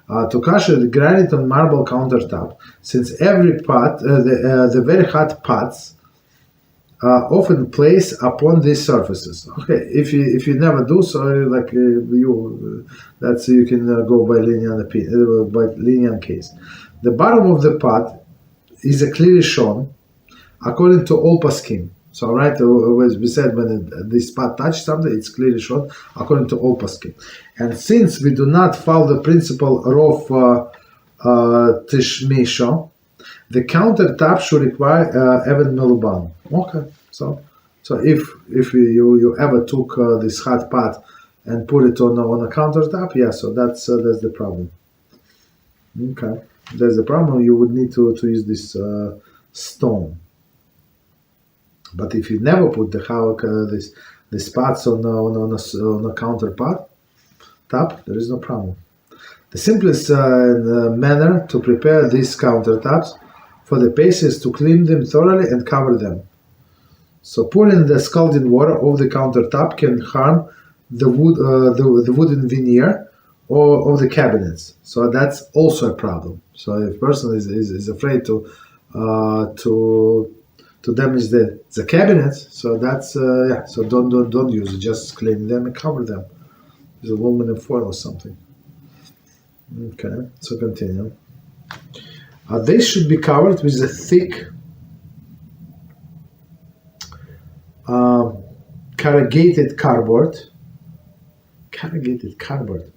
to kosher the granite and marble countertop, since every pot, the very hot pots, often placed upon these surfaces. Okay, if you never do so, like you can go by lenient case. The bottom of the pot is clearly shown according to all poskim. So, right, as we said, when this pot touches something, it's clearly shown according to all poskim. And since we do not follow the principle of Tishmisha, the countertop should require even meluban. Okay, so if you ever took this hot pot and put it on a countertop, yeah, so that's the problem. Okay. There's a problem. You would need to use this stone. But if you never put these pots on a countertop, there is no problem. The simplest manner to prepare these countertops for the paste is to clean them thoroughly and cover them. So pouring the scalding water over the countertop can harm the wooden veneer or of the cabinets, so that's also a problem. So if a person is afraid to damage the cabinets, so that's so don't use it. Just clean them and cover them with aluminum foil or something. Okay, so continue. They should be covered with a thick corrugated cardboard corrugated cardboard,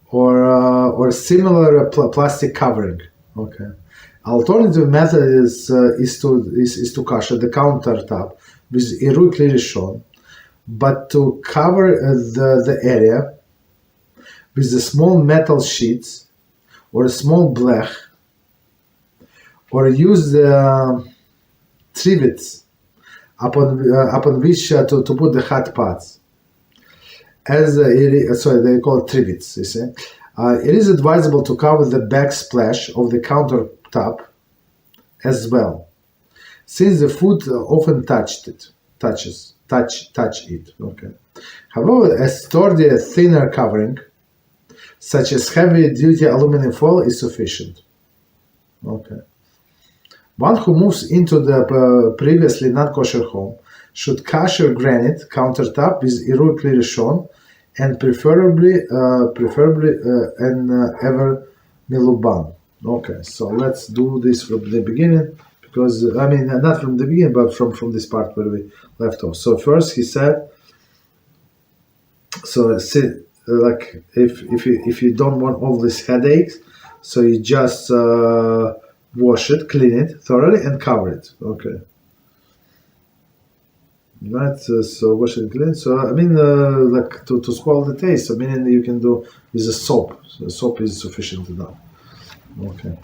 or similar plastic covering. Okay. Alternative method is to kasher the countertop with irui klirishon, but to cover the area with the small metal sheets or a small blech, or use the trivets upon which to put the hot pots. As they call it trivets. You see, it is advisable to cover the backsplash of the countertop as well, since the food often touch it. Okay. However, a sturdy, thinner covering, such as heavy-duty aluminum foil, is sufficient. Okay. One who moves into the previously non-kosher home should kasher granite countertop with irui klirishon, and preferably an ever miluban. Okay, so let's do this from the beginning, because I mean not from the beginning, but from this part where we left off. So first he said, so like if you don't want all these headaches, so you just wash it, clean it thoroughly, and cover it. Okay. Right, so wash and clean. So I mean, like to spoil the taste. I mean, you can do with a soap. So soap is sufficient enough. Okay.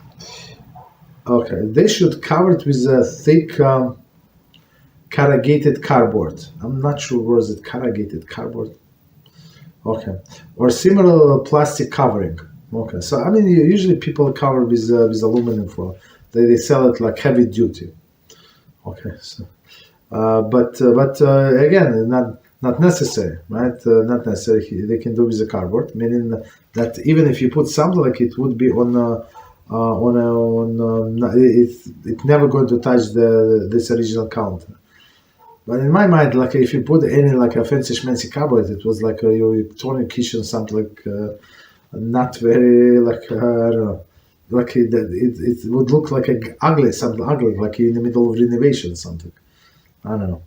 Okay. They should cover it with a thick corrugated cardboard. I'm not sure where is it corrugated cardboard. Okay. Or similar plastic covering. Okay. So I mean, usually people cover with aluminum foil. They sell it like heavy duty. Okay. So. But again, not necessary, right? Not necessary. They can do with the cardboard, meaning that even if you put something like it would be it's never going to touch this original counter. But in my mind, like if you put any like a fancy schmancy cardboard, it was like you turn your kitchen something like not very like I don't know. Like it would look like something ugly, like you're in the middle of renovation, something. I don't know.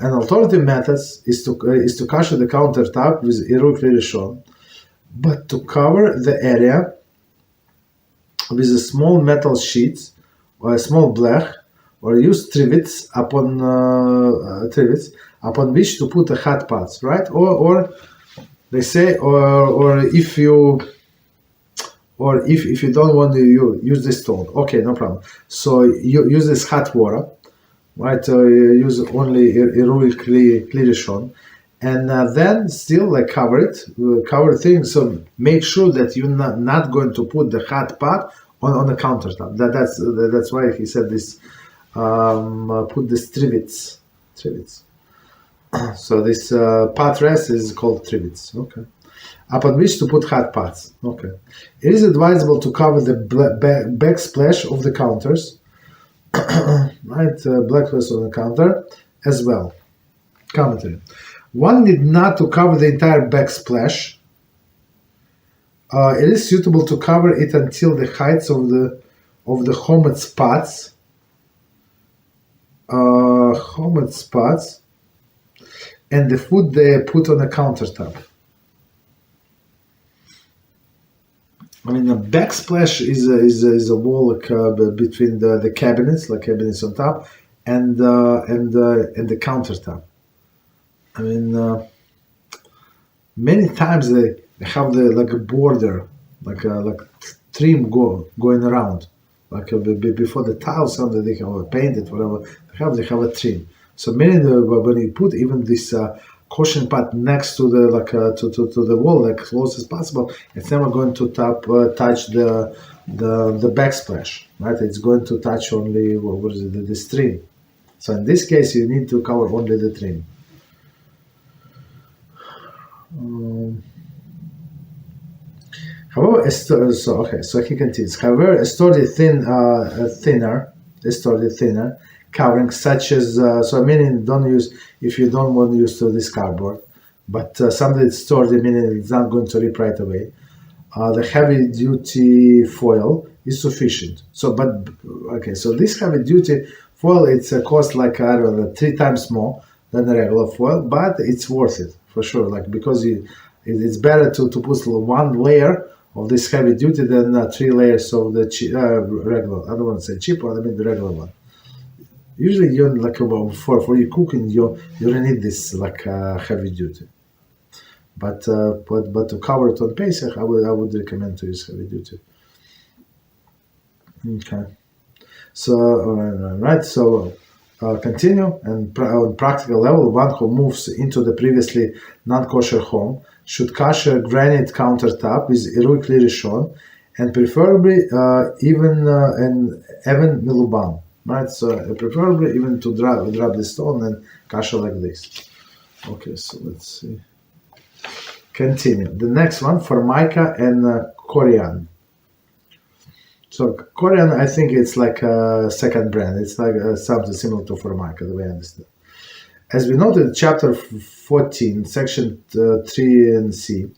An alternative method is to kasher the countertop with irui klirishon, but to cover the area with a small metal sheets or a small blech, or use trivets upon which to put the hot pots, right? Or they say, or if you don't want to use the stone, okay, no problem. So you use this hot water. Right, use only irui klirishon, and then still like cover things. So make sure that you're not going to put the hot pot on the countertop. That's why he said this. Put the trivets. So this pot rest is called trivets. Okay. Upon which to put hot pots. Okay. It is advisable to cover the backsplash of the counters. Right, black place on the counter as well. Commentary. One need not to cover the entire backsplash. It is suitable to cover it until the heights of the homemade spots. And the food they put on the countertop. I mean, a backsplash is a wall like, between the cabinets, like cabinets on top, and the countertop. I mean, many times they have like a border, like trim going around, like before the tiles. Something they have painted, whatever they have a trim. So many when you put even this caution pot next to the to the wall, like close as possible, it's never going to touch the backsplash, right? It's going to touch only the trim. So in this case, you need to cover only the trim. However, so he continues. However, a sturdy thinner covering such as so meaning don't use if you don't want to use this cardboard, but something that's sturdy, meaning it's not going to rip right away. The heavy duty foil is sufficient. So this heavy duty foil, it's cost like I don't know 3 times more than the regular foil, but it's worth it for sure. Like because It's better to put one layer of this heavy duty than 3 layers of the regular. I don't want to say cheap one, I mean the regular one. Usually, you like for your cooking, you don't need this like heavy duty. But to cover it on Pesach, I would recommend to use heavy duty. Okay. So right. So continue, and on practical level, one who moves into the previously non-kosher home should kasher granite countertop with irui kli rishon, and preferably even miluban. Right. So preferably even to drop the stone and kasher like this. Okay. So let's see. Continue. The next one, Formica and Corian. So Corian, I think it's like a second brand. It's like something similar to Formica, the way I understand. As we noted in chapter 14, section 3 and C,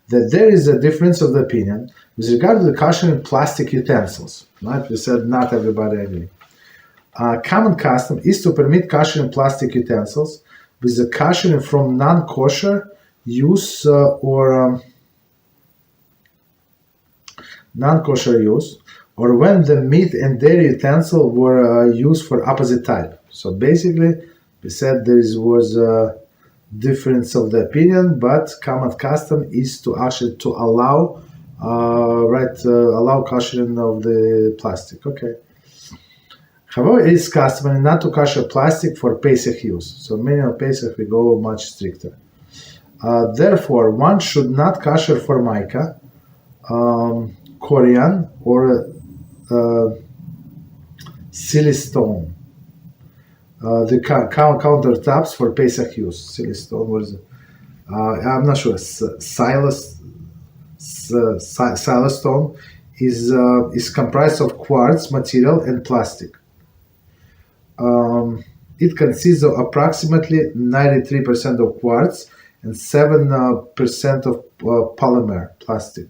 that there is a difference of the opinion with regard to the kashering plastic utensils. Right? We said not everybody agree. Common custom is to permit kashering plastic utensils with the kashering from non-kosher use or non-kosher use, or when the meat and dairy utensil were used for opposite type. So basically, we said there was a difference of the opinion, but common custom is to actually to allow allow kashering of the plastic. Okay. However, it is customary not to kasher plastic for Pesach use. So many of Pesach we go much stricter. Therefore, one should not kasher Formica, Corian, or silly stone. The countertops for Pesach use. Silly stone was, I'm not sure. Silas stone is comprised of quartz material and plastic. It consists of approximately 93% of quartz and 7% of polymer plastic.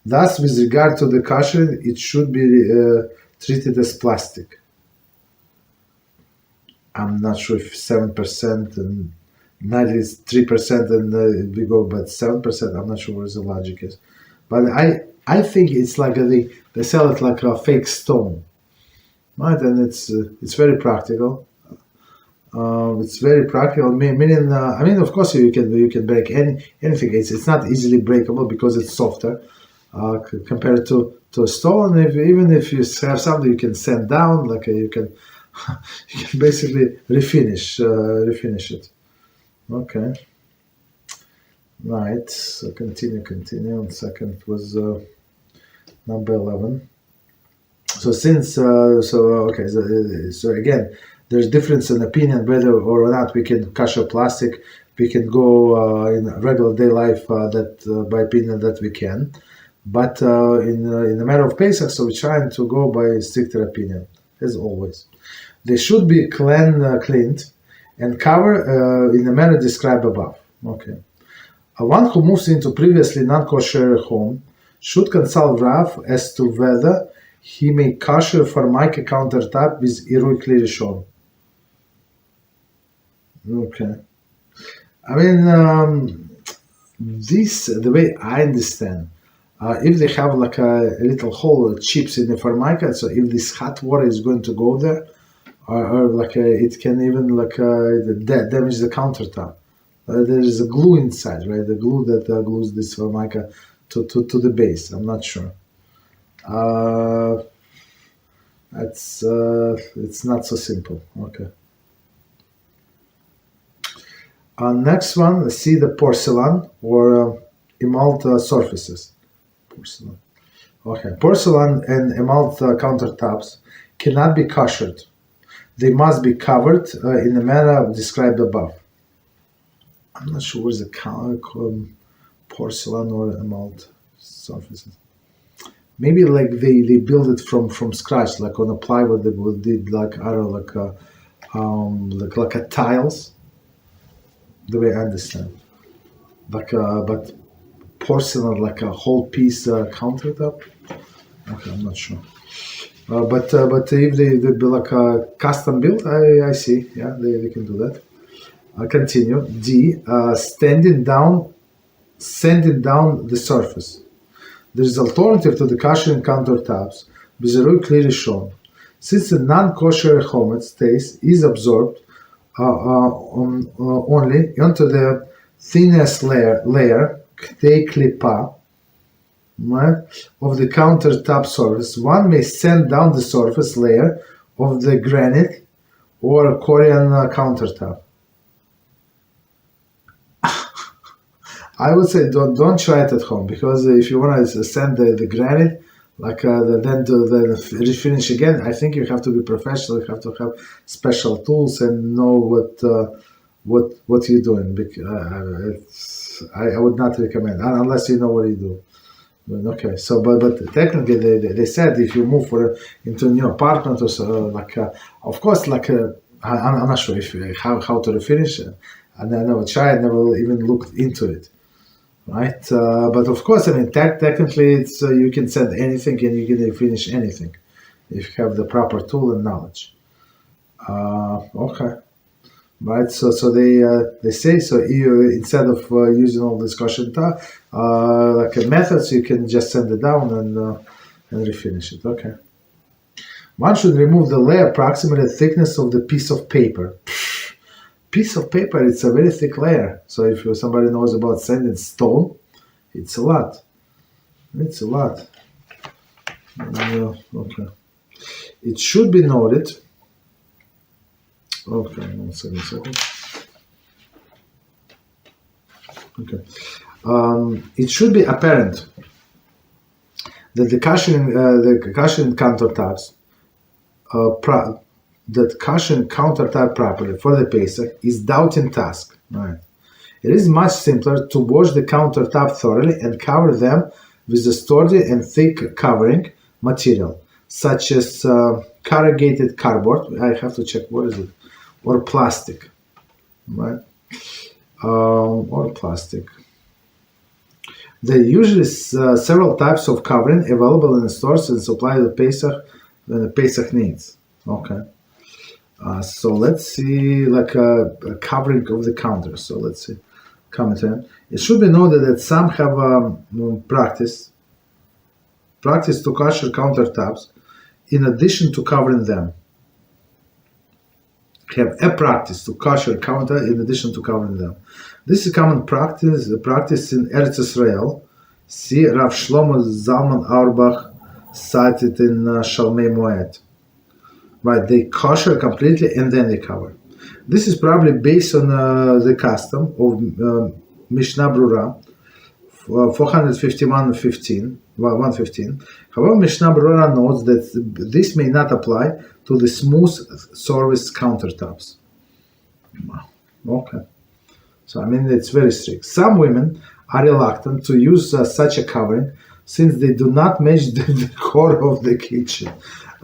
Thus, with regard to the kashering, it should be treated as plastic. I'm not sure if 7% and 93% and we go, but 7%, I'm not sure what the logic is. But I think it's like they sell it like a fake stone, right? And it's very practical. It's very practical. Meaning, I mean, of course, you can break anything. It's not easily breakable because it's softer compared to a stone. Even if you have something you can sand down, like you can basically refinish it. Okay. Right. So continue. One second was number 11. So since okay. So again, there's difference in opinion whether or not we can kasher plastic. We can go in regular day life that by opinion that we can, but in the matter of Pesach, so we're trying to go by stricter opinion as always. They should be cleaned and covered in the manner described above. Okay. One who moves into previously non-kosher home should consult Rav as to whether he may kasher Formica countertop with irui kli rishon. Okay. I mean, the way I understand, if they have like a little hole, chips in the Formica, so if this hot water is going to go there, or like it can even like damage the countertop. There is a glue inside, right? The glue that glues this Formica to the base. I'm not sure. It's not so simple. Okay. Next one, see the porcelain or emaled surfaces. Porcelain. Okay. Porcelain and emaled countertops cannot be kashered. They must be covered in the manner described above. I'm not sure where's the porcelain or emaled surfaces. Maybe like they build it from scratch, like on a plywood. They did like I don't know, like a tiles. The way I understand, but porcelain like a whole piece countertop. Okay, I'm not sure. But if they be like a custom built, I see. Yeah, they can do that. Continue. D. Standing down sanding down the surface. There is alternative to the Kashering Countertops, Beezrat clearly shown. Since the non-kosher chometz taste is absorbed only onto the thinnest layer Ktei Klipa, right, of the countertop surface, one may sand down the surface layer of the granite or Corian countertop. I would say don't try it at home, because if you want to sand the granite, like then to refinish again, I think you have to be professional. You have to have special tools and know what you're doing. I would not recommend, unless you know what you do. Okay, so but technically they said if you move into a new apartment or so, of course, I'm not sure if how to refinish it, and I never tried, never even looked into it, right? But of course, I mean technically it's you can send anything and you can refinish anything if you have the proper tool and knowledge. Okay. Right, so they say, so you, instead of using all this caution methods, you can just sand it down and refinish it. Okay. One should remove the layer approximately the thickness of the piece of paper. Piece of paper, it's a very thick layer. So if somebody knows about sanding stone, it's a lot. It's a lot. Okay. It should be noted. Okay, 1 second. Okay. It should be apparent that the Kashering countertops, that Kashering countertop properly for the Pesach is daunting task. Right. It is much simpler to wash the countertop thoroughly and cover them with a sturdy and thick covering material, such as corrugated cardboard. I have to check what is it. Or plastic, right? Or plastic. There are usually several types of covering available in the stores and supply the Pesach when the Pesach needs. Okay. So let's see, like a covering of the counter. So let's see. Commentary. It should be noted that some have practice to kosher countertops in addition to covering them. Have a practice to kosher counter in addition to covering them. This is common practice in Eretz Israel. See Rav Shlomo Zalman Auerbach cited in Shalmei Moed. Right, they kosher completely and then they cover. This is probably based on the custom of Mishnah Brura 451:115. However, Mishnah Brura notes that this may not apply to the smooth surface countertops. Okay. So, I mean, it's very strict. Some women are reluctant to use such a covering since they do not match the decor of the kitchen.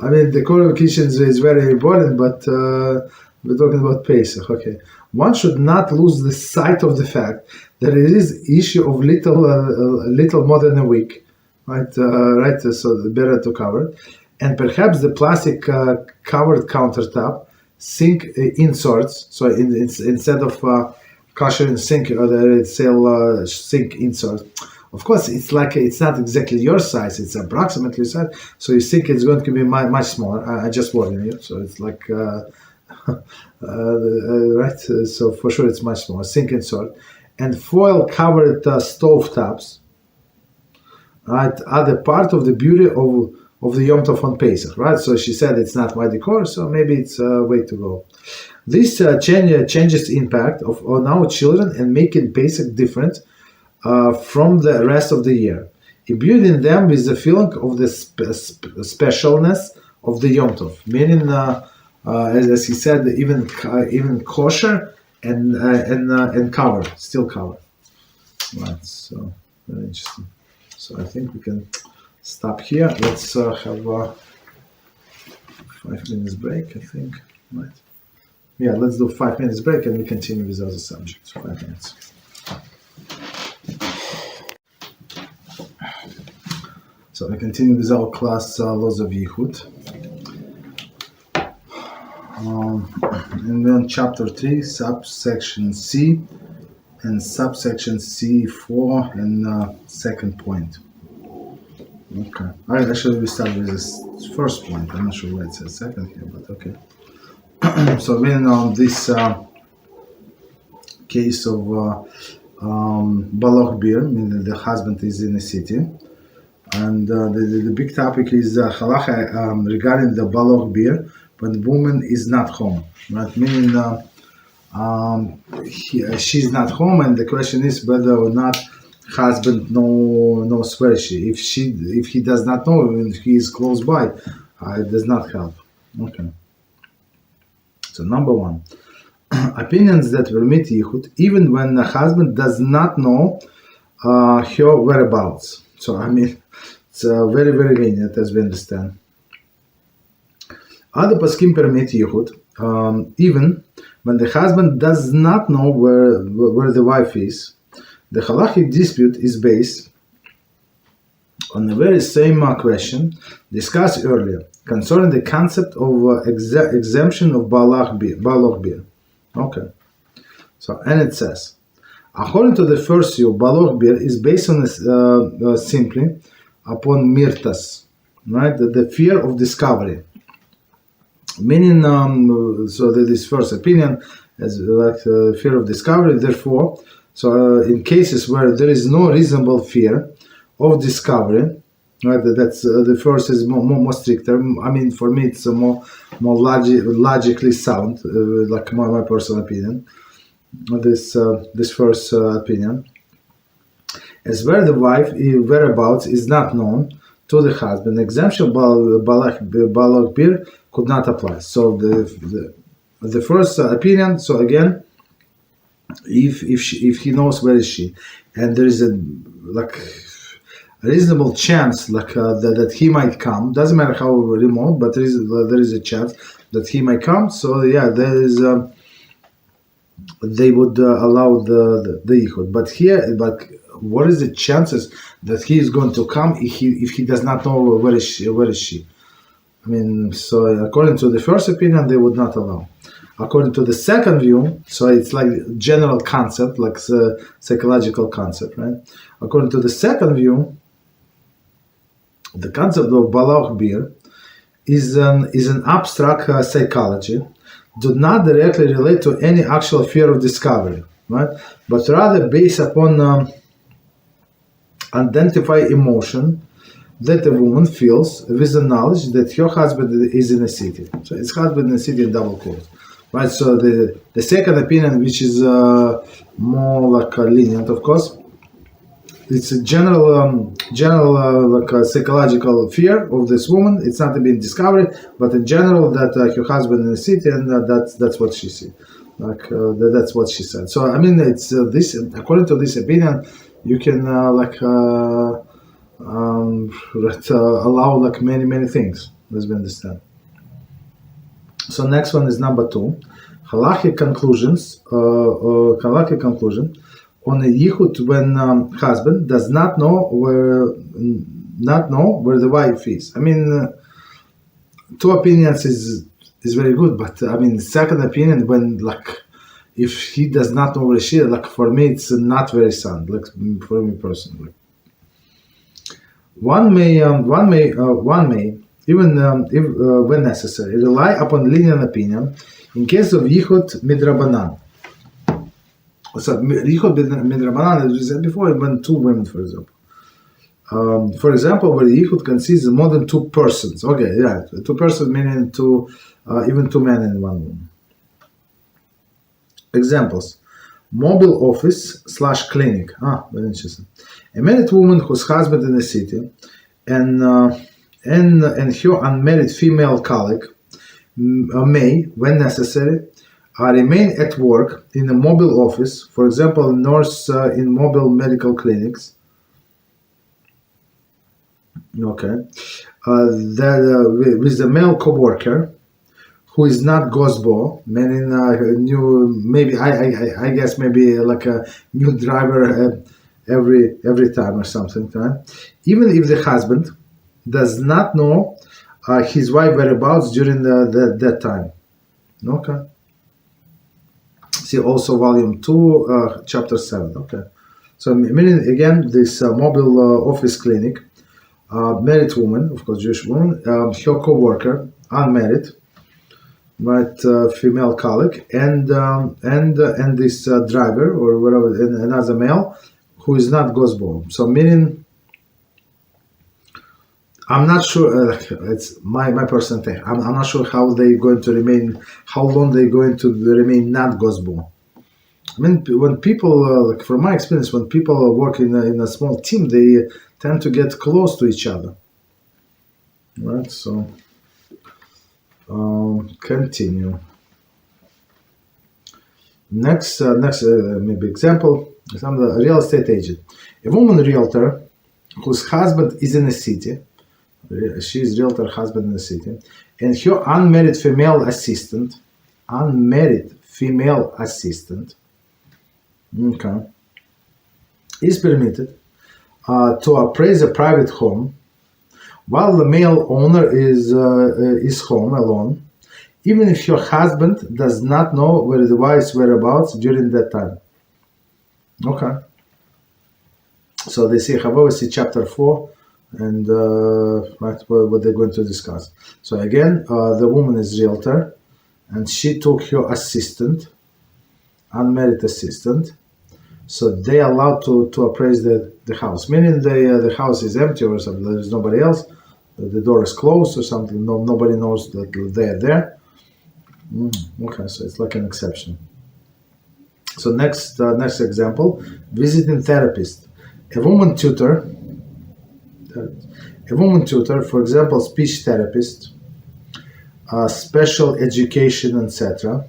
I mean, the decor of the kitchen is very important, but we're talking about Pesach. Okay. One should not lose the sight of the fact that it is issue of little more than a week, right? So better to cover. And perhaps the plastic covered countertop sink inserts. So instead of kosher sink, they sell sink insert. Of course, it's not exactly your size; it's approximately size. So you think it's going to be much smaller. I just warning you. So it's like right. So for sure, it's much smaller. Sink insert and foil covered stove tops. Right, are the part of the beauty of the Yom Tov on Pesach, right? So she said it's not my decor, so maybe it's a way to go. This changes impact on our children and making Pesach different from the rest of the year, imbuing them with the feeling of the specialness of the Yom Tov, meaning, as he said, even kosher and covered, still covered. Right, so very interesting. So I think we can stop here. Let's have a 5 minutes break, I think. Right? Yeah, let's do 5 minutes break and we continue with other subjects. 5 minutes. So we continue with our class Laws of Yichud. And then chapter 3, subsection C, and subsection C4 and second point. Okay. Actually, we start with this first point. I'm not sure why it says second here, but okay. So when on this case of Baloch beer, meaning the husband is in a city, and the big topic is Halachah regarding the Baloch beer, but the woman is not home, right? Meaning she's not home, and the question is whether or not husband knows where she. If he does not know and he is close by, it does not help. Okay. So number one, opinions that permit Yichud even when the husband does not know her whereabouts. So I mean, it's very very lenient as we understand. Other poskim permit Yichud even when the husband does not know where the wife is. The halachic dispute is based on the very same question discussed earlier concerning the concept of exemption of Baloch beer. Okay. So, and it says, according to the first view, Baloch beer is based on simply upon mirtas, right? The fear of discovery. Meaning, so that this first opinion is like fear of discovery. Therefore, so in cases where there is no reasonable fear of discovery, right? That's the first is more stricter. I mean, for me, it's more logically sound, like my personal opinion. This first opinion, as where the wife whereabouts is not known to the husband, exemption Baloch beer could not apply. So the first opinion. So again, if he knows where is she, and there is a reasonable chance that he might come, doesn't matter how remote, but there is a chance that he might come. So yeah, there is they would allow the Yichud. But what is the chances that he is going to come if he does not know where is she? I mean, so according to the first opinion, they would not allow. According to the second view, so it's like general concept, like psychological concept, right? According to the second view, the concept of Baloch beer is an abstract psychology, do not directly relate to any actual fear of discovery, right? But rather based upon identify emotion that a woman feels with the knowledge that her husband is in a city. So it's husband in a city in double quotes. Right, so the second opinion, which is more like lenient, of course, it's a general like a psychological fear of this woman. It's not being discovered, but in general that her husband in the city, and that's what she see, that's what she said. So I mean, it's this according to this opinion, you can allow like many things, as we understand. So next one is number 2, halachic conclusion on a yichud when husband does not know where the wife is. I mean, 2 opinions is very good, but I mean, second opinion when if he does not know where she is, for me it's not very sound, for me personally. One may even if when necessary, rely upon lenient opinion in case of Yichud midrabanan. So Yichud midrabanan, as we said before, when 2 women, for example. For example, where the Yichud consists of more than 2 persons. Okay, yeah, 2 persons meaning even 2 men and 1 woman. Examples: mobile office / clinic. Very interesting. A married woman whose husband in the city, and her unmarried female colleague may, when necessary, remain at work in a mobile office, for example, nurse in mobile medical clinics. Okay, with the male co-worker who is not Gosbo, meaning I guess maybe like a new driver every time or something, right? Even if the husband does not know his wife whereabouts during that time. Okay. See also volume 2, chapter 7. Okay. So meaning again, this mobile office clinic, married woman, of course, Jewish woman, her co-worker, unmarried, right, female colleague, and this driver or whatever, another male who is not Gosbo. So meaning, I'm not sure. It's my personal thing. I'm not sure how they're going to remain. How long they're going to remain not Gosbo. I mean, when people, like from my experience, when people work in a small team, they tend to get close to each other. Right. So continue. Next maybe example. I'm the real estate agent. A woman realtor whose husband is in a city. She is realtor husband in the city, and her unmarried female assistant, okay, is permitted to appraise a private home while the male owner is home alone, even if your husband does not know where the wife's whereabouts during that time. Okay. So they say Ahavas chapter 4, and right, what they're going to discuss. So again, the woman is realtor, and she took her assistant, unmarried assistant. So they allowed to appraise the house, meaning the house is empty or something. There's nobody else. The door is closed or something. Nobody knows that they're there. Okay, so it's like an exception. So next example, visiting therapist. A woman tutor, for example, speech therapist, special education, etc.,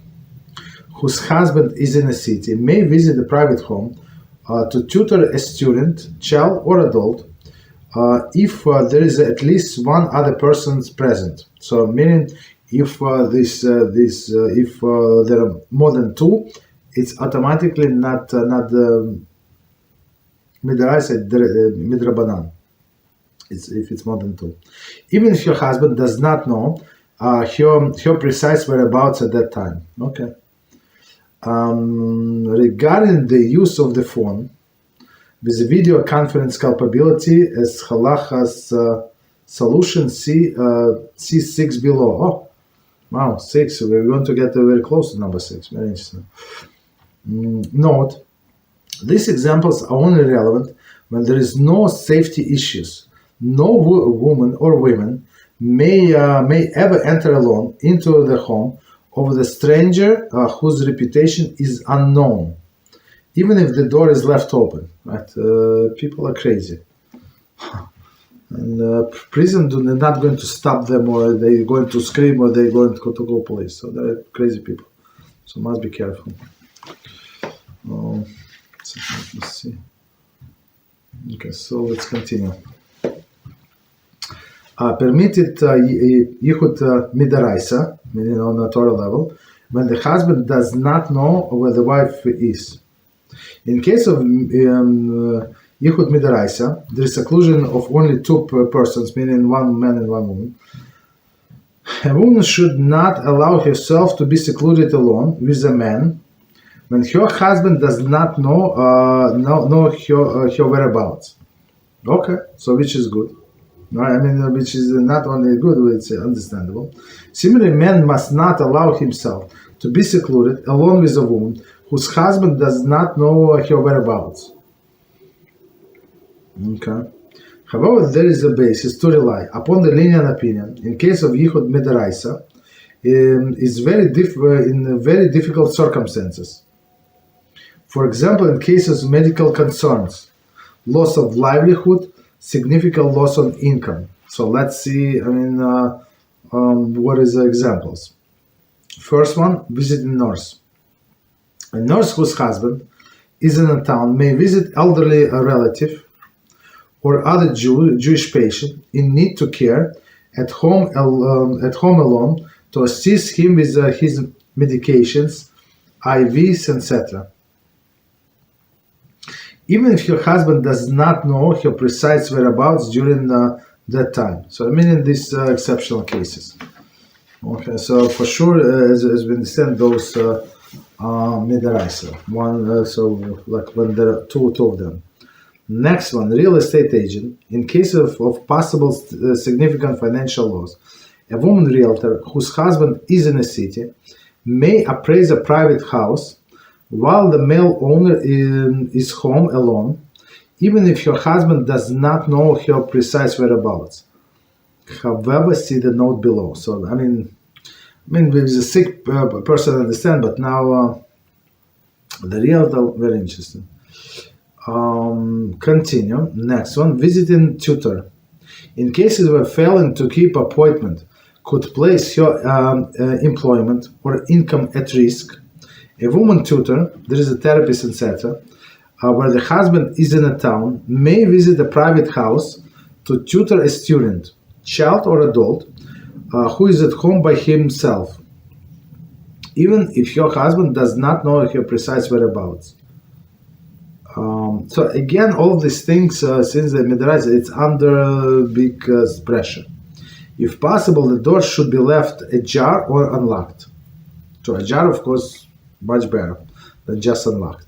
whose husband is in a city, may visit a private home to tutor a student, child or adult, if there is at least one other person present. So meaning if if there are more than two, it's automatically not midrabanan. It's if it's more than two. Even if your husband does not know her precise whereabouts at that time. Okay. Regarding the use of the phone with video conference capability as Halachos solution C6 below. Oh, wow, 6. We're going to get very close to number 6. Very interesting. Note, these examples are only relevant when there is no safety issues. No woman or women may ever enter alone into the home of the stranger whose reputation is unknown, even if the door is left open. Right? People are crazy, and prison they're not going to stop them, or they're going to scream, or they're going to call police. So they're crazy people. So must be careful. Let's see. Okay, so let's continue. Permitted Yichud midaraisa, meaning on a Torah level, when the husband does not know where the wife is. In case of Yichud midaraisa, there is seclusion of only two persons, meaning one man and one woman. A woman should not allow herself to be secluded alone with a man when her husband does not know her whereabouts. Okay, so which is good. Right? I mean, which is not only good, it's understandable. Similarly, man must not allow himself to be secluded alone with a woman whose husband does not know her whereabouts. Okay. However, there is a basis to rely upon the lenient opinion in case of Yichud midaraisa is in very difficult circumstances. For example, in cases of medical concerns, loss of livelihood, significant loss on income. So let's see, what is the examples? First one, visiting nurse. A nurse whose husband is in a town may visit elderly relative or other Jewish patient in need to care at home alone to assist him with his medications, IVs, etc. Even if your husband does not know her precise whereabouts during that time. So I mean in these exceptional cases. Okay, so for sure, as we understand, those Midaraisa. One, so like when there are two of them. Next one, real estate agent. In case of possible significant financial loss, a woman realtor whose husband is in a city may appraise a private house while the male owner is home alone, even if her husband does not know her precise whereabouts. However, see the note below. So, I mean, if it's a sick person, I understand, but now the realtor, very interesting. Continue. Next one, visiting tutor. In cases where failing to keep appointment could place your employment or income at risk, a woman tutor, there is a therapist, etc., where the husband is in a town, may visit a private house to tutor a student, child or adult, who is at home by himself, even if your husband does not know her precise whereabouts. So again, all of these things, since the Midrash, it's under big pressure. If possible, the door should be left ajar or unlocked. So ajar, of course, much better than just unlocked.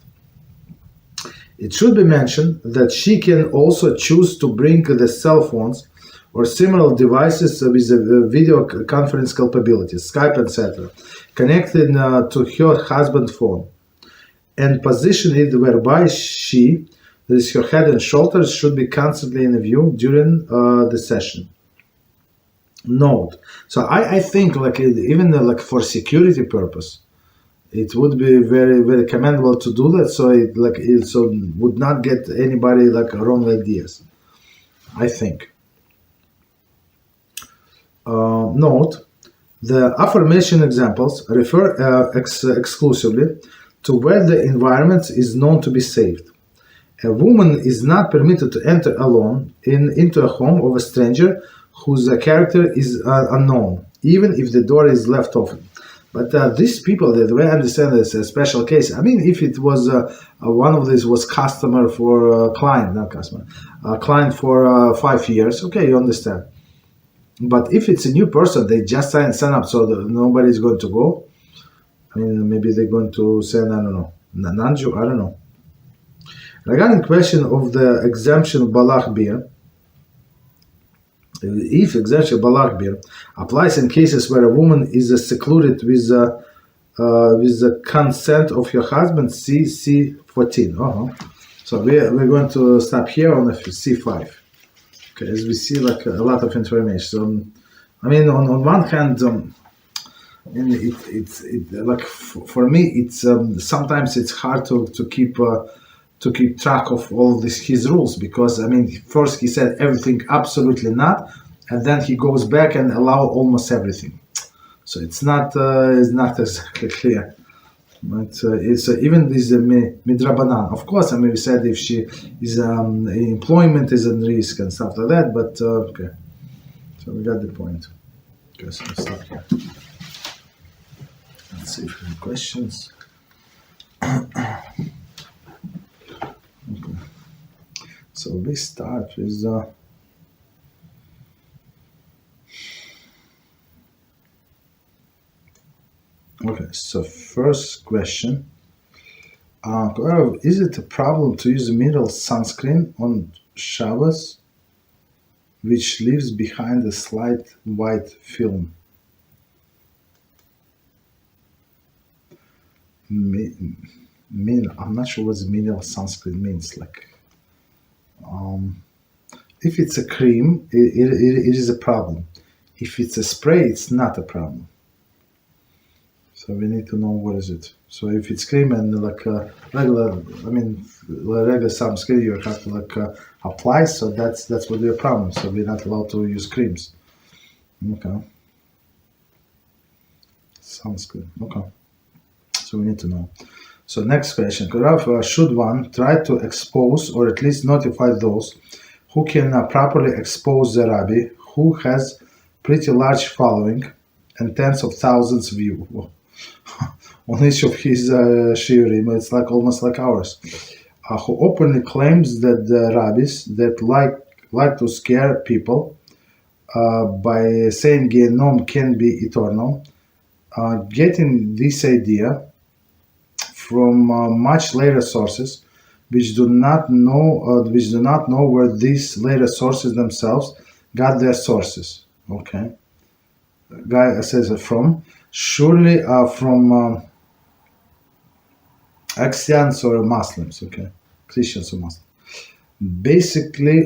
It should be mentioned that she can also choose to bring the cell phones or similar devices with video conference capabilities, Skype, etc., connected to her husband's phone, and position it whereby she, that is her head and shoulders, should be constantly in view during the session. Note. So I think even for security purpose, it would be very, very commendable to do that, so it would not get anybody wrong ideas, I think. Note, the aforementioned examples refer exclusively to where the environment is known to be saved. A woman is not permitted to enter alone into a home of a stranger whose character is unknown, even if the door is left open. But these people, the way I understand it's a special case. I mean, if it was one of these was customer for client, not customer, client for 5 years, okay, you understand. But if it's a new person, they just sign up, so nobody's going to go. I mean, maybe they're going to send, I don't know, non-Jew, I don't know. Regarding question of the exemption of balach beer, if exemption of balach beer applies in cases where a woman is secluded with the consent of her husband, see 14. So we're going to stop here on the C5. Okay, as we see a lot of information. So, I mean, on one hand, for me, it's sometimes it's hard to keep track of all of his rules, because I mean, first he said everything absolutely not, and then he goes back and allow almost everything. So it's not exactly clear. But it's even this midrabanan. Of course, I mean, we said if she is employment is at risk and stuff like that. But okay, so we got the point. Okay, so let's stop here. Let's see if we have questions. Okay. So we start with okay, so first question. Is it a problem to use mineral sunscreen on Shabbos, which leaves behind a slight white film? I'm not sure what the mineral sunscreen means. If it's a cream, it is a problem. If it's a spray, it's not a problem. So we need to know what is it. So if it's cream and regular sunscreen, you have to apply. So that's would be a problem. So we're not allowed to use creams. Okay. Sunscreen. Okay. So we need to know. So next question. Should one try to expose or at least notify those who can properly expose the Rabbi, who has pretty large following and tens of thousands view on each of his shiurim? It's almost like ours. Who openly claims that the rabbis that like to scare people by saying Gehinnom can be eternal, getting this idea from much later sources, which do not know where these later sources themselves got their sources. Okay, guy says from surely from Christians or Muslims. Okay, Christians or Muslims. Basically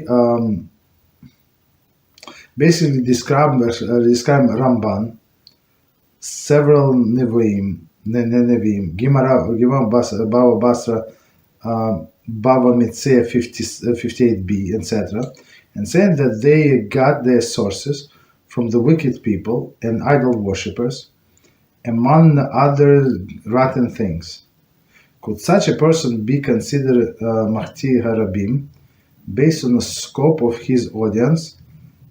describe Ramban, several Nevi'im, Gimara Bava Basra, Bava Metzia 58b, etc., and saying that they got their sources from the wicked people and idol worshippers, among other rotten things. Could such a person be considered Mahti Harabim based on the scope of his audience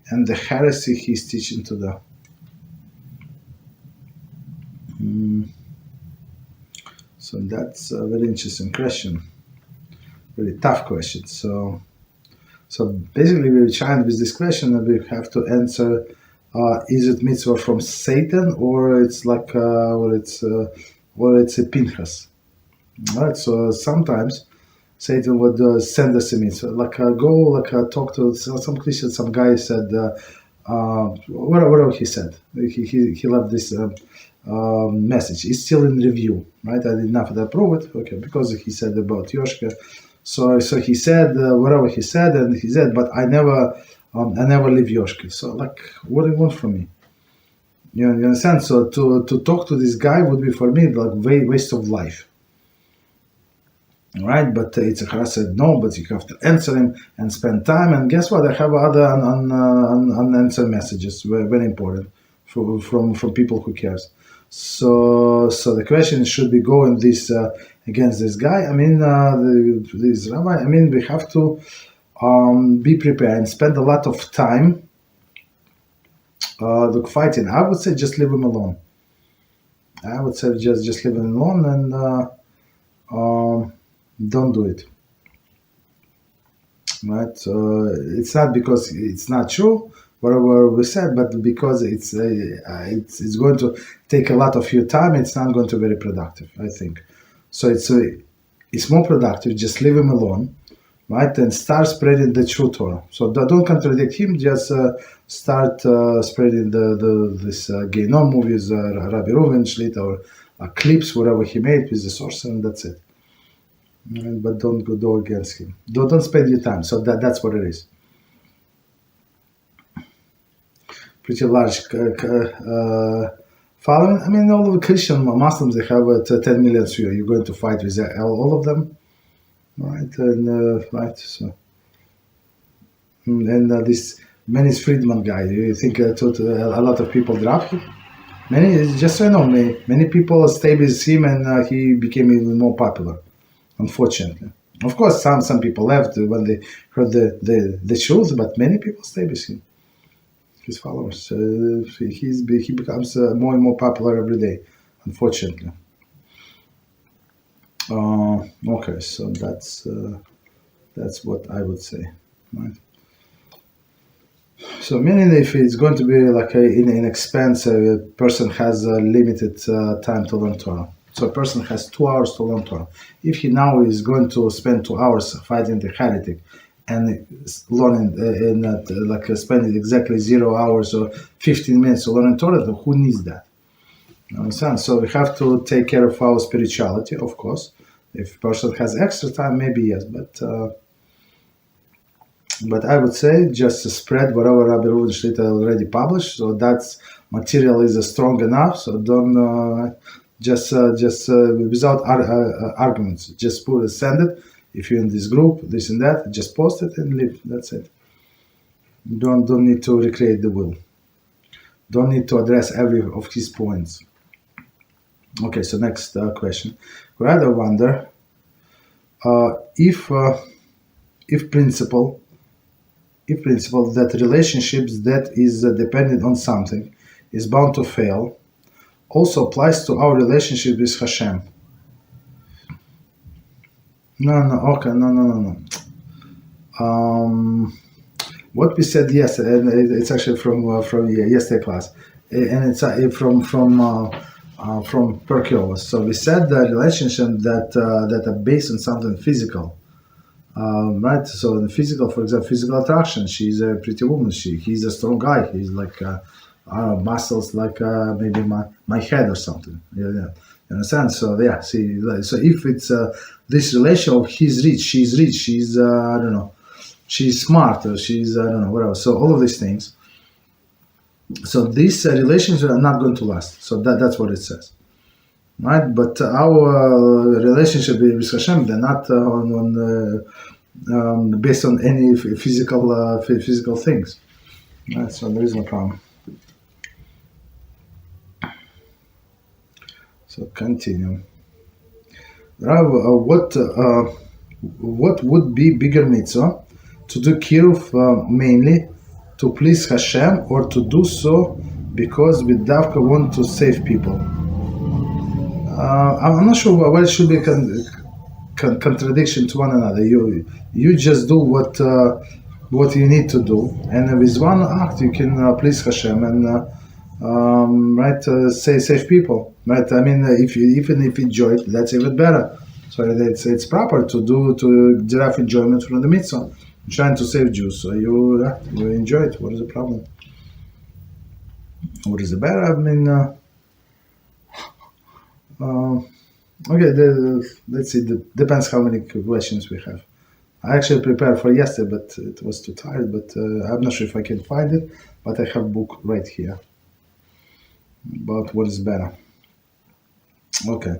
and the heresy he's teaching to them? So that's a very interesting question, very tough question. So basically we're trying with this question and we have to answer, is it mitzvah from Satan or it's like or it's a Pinchas? Right, so sometimes Satan would send us a mitzvah, talk to some Christian. Some guy said, whatever he said, he loved this message. It's still in review, right? I did not approve it, okay, because he said about Yoshka. So he said whatever he said, and he said, but I never leave Yoshka. So what do you want from me? You understand? So to talk to this guy would be for me like waste of life. Right, but Yitzhak said no, but you have to answer him and spend time. And guess what? I have other unanswered messages, very important from people who cares. So the question should be going this against this guy. I mean, this rabbi. I mean, we have to be prepared and spend a lot of time fighting. I would say just leave him alone. I would say just leave him alone and. Don't do it. Right? It's not because it's not true, whatever we said, but because it's going to take a lot of your time. It's not going to be very productive, I think. So it's more productive. Just leave him alone, right? And start spreading the true Torah. So don't contradict him. Just start spreading this Gehinnom movies, Rabbi Reuven Shlita, or clips, whatever he made with the source, and that's it. But don't go against him. Don't spend your time. So that's what it is. Pretty large following. I mean, all of the Christian Muslims, they have 10 million views. You're going to fight with all of them, right? And right. So, and this Menis Friedman guy. Do you think a lot of people drop him? Just so you know, many people stayed with him, and he became even more popular. Unfortunately, of course, some people left when they heard the truth, but many people stay with him, his followers. He becomes more and more popular every day, unfortunately. Okay, so that's what I would say, right? So meaning if it's going to be like an expense, a person has a limited time to learn Torah. So a person has 2 hours to learn Torah. If he now is going to spend 2 hours fighting the heretic and learning spending exactly 0 hours or 15 minutes to learn Torah, then who needs that? You understand? So we have to take care of our spirituality, of course. If a person has extra time, maybe yes, but I would say just spread whatever Rabbi Reuven Shlita already published. So that material is strong enough. So don't. Just without arguments, just send it. If you're in this group, this and that, just post it and leave. That's it. Don't need to recreate the will. Don't need to address every of his points. Okay, so next question. Rather wonder if principle that relationships that is dependent on something is bound to fail also applies to our relationship with HaShem. No. What we said yesterday, and it's actually from yesterday class, and it's from from Perkios. So we said the relationship that are based on something physical, right? So in physical, for example, physical attraction. She's a pretty woman. He's a strong guy. He's like muscles like maybe my head or something. Yeah. You understand? So yeah. See, so if it's this relation of he's rich, she's rich, she's I don't know, she's smart, or she's I don't know whatever. So all of these things. So these relations are not going to last. So that's what it says, right? But our relationship with HaShem, they're not based on any physical things. Right? So there is no problem. So continue. Rav, what would be bigger mitzvah? To do kiruv mainly to please HaShem, or to do so because we davka want to save people? I'm not sure why it should be contradiction to one another. You just do what you need to do, and with one act you can please HaShem and save people. Right? I mean, even if you enjoy it, that's even better. So it's proper to derive enjoyment from the mitzvah. You're trying to save Jews, so you enjoy it. What is the problem? What is the better? I mean, okay. Let's see. Depends how many questions we have. I actually prepared for yesterday, but it was too tired. But I'm not sure if I can find it. But I have a book right here about what is better. Okay,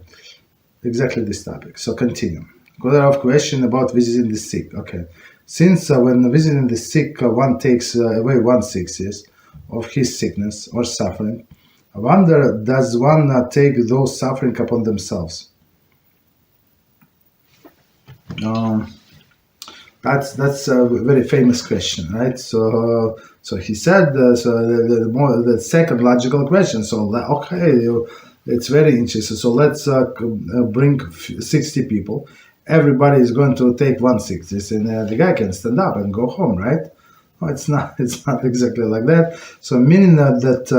exactly this topic. So continue. Got a lot of question about visiting the sick. Okay, since when visiting the sick, one takes away 1/6 of his sickness or suffering, I wonder, does one take those suffering upon themselves? That's a very famous question, right? So he said, the second logical question. So okay, it's very interesting. So let's bring 60 people. Everybody is going to take 1/6, and the guy can stand up and go home, right? No, it's not. It's not exactly like that. So meaning that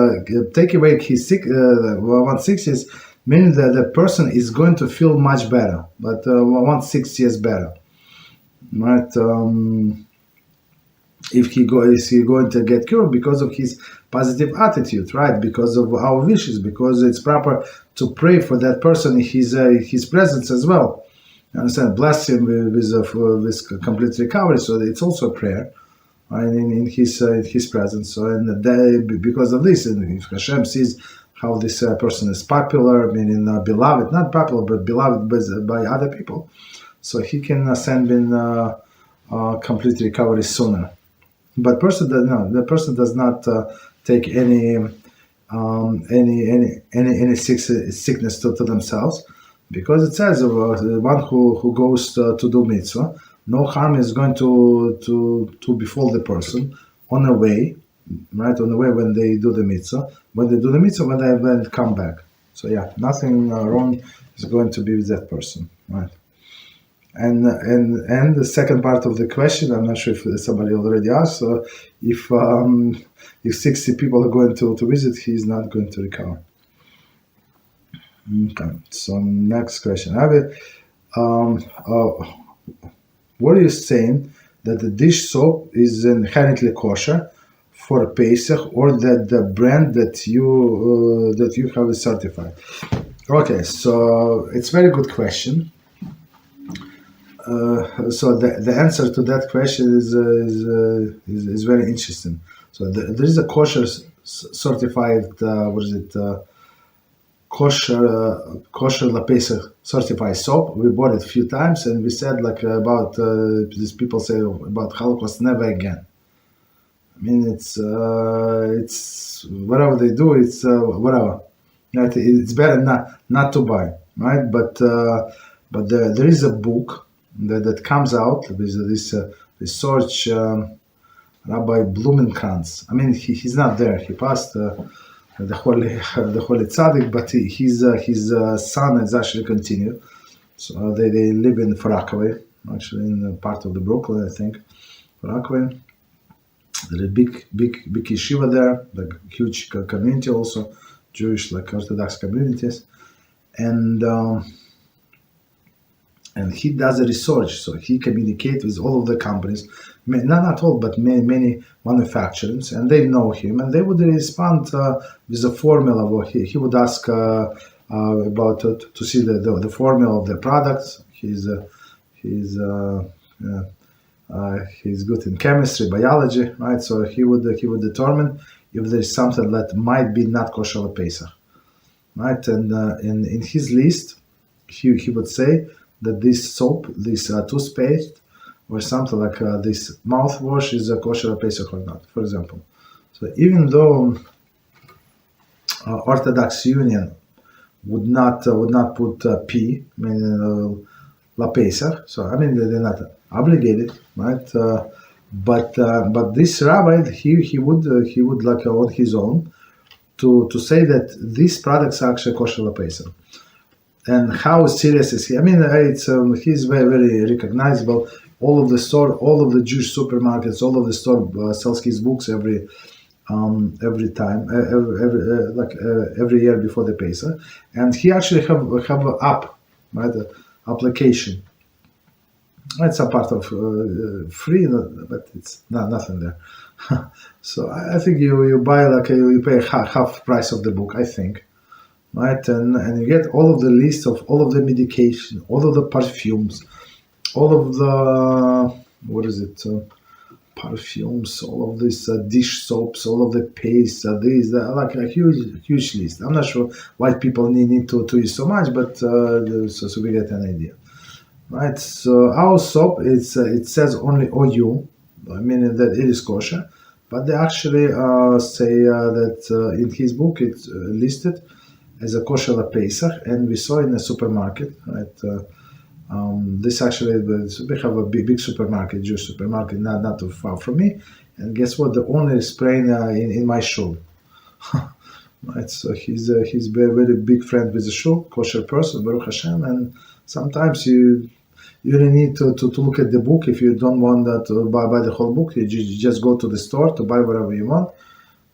take away his 1/6, meaning that the person is going to feel much better, but 1/6 is better, right? If he is he going to get cured because of his positive attitude, right? Because of our wishes, because it's proper to pray for that person in his presence as well. You understand? Bless him with complete recovery. So it's also a prayer, right, in his presence. So because of this, and if HaShem sees how this person is popular, meaning beloved, not popular, but beloved by other people, so he can send in complete recovery sooner. But the person does not take any sickness to themselves, because it says the one who goes to do mitzvah, no harm is going to befall the person on the way, right? On the way when they do the mitzvah, when they come back. So yeah, nothing wrong is going to be with that person, right? And the second part of the question, I'm not sure if somebody already asked. So if 60 people are going to visit, he is not going to recover. Okay. So next question, what are you saying that the dish soap is inherently kosher for Pesach, or that the brand that you have is certified? Okay, so it's a very good question. So the answer to that question is very interesting. So there is a kosher certified kosher Pesach certified soap. We bought it a few times, and we said about these people say about Halachos, never again. I mean, it's whatever they do, it's whatever. Right? It's better not to buy, right? But there is a book that comes out with this research, Rabbi Blumenkrantz. I mean, he's not there. He passed the holy tzaddik, but his son has actually continued. So they live in Rockaway, actually in part of the Brooklyn, I think. Rockaway. There's a big yeshiva there, like huge community also. Jewish like Orthodox communities, and he does a research. So he communicates with all of the companies, not all, but many manufacturers, and they know him, and they would respond with a formula where he would ask about to see the formula of the products. He's good in chemistry, biology, right? So he would determine if there is something that might be not kosher Pesach, right? And in his list, he would say that this soap, this toothpaste, or something like this mouthwash is a kosher Pesach or not, for example. So even though Orthodox Union would not put P, meaning La Pesach, so I mean they're not obligated, right? But this rabbi he would like on his own to say that these products are actually kosher La Pesach. And how serious is he? I mean, he's very, very recognizable. All of the Jewish supermarkets, all of the store sells his books every time, every year before the Pesach. And he actually have an app, right? An application. It's a part of free, but it's nothing there. So I think you buy you pay half price of the book, I think. Right, and you get all of the list of all of the medication, all of the perfumes, all of the perfumes, all of these dish soaps, all of the paste, these like a huge list. I'm not sure why people need to use so much, but so we get an idea, right? So our soap it says only OU, meaning that it is kosher, but they actually say that in his book it's listed as a kosher Pesach, and we saw in a supermarket, right? This actually, we have a big supermarket, Jewish supermarket, not too far from me, and guess what? The owner is praying in my shul, right? So he's very big friend with the shul, kosher person, Baruch HaShem, and sometimes you really need to look at the book. If you don't want to buy the whole book, you just go to the store to buy whatever you want.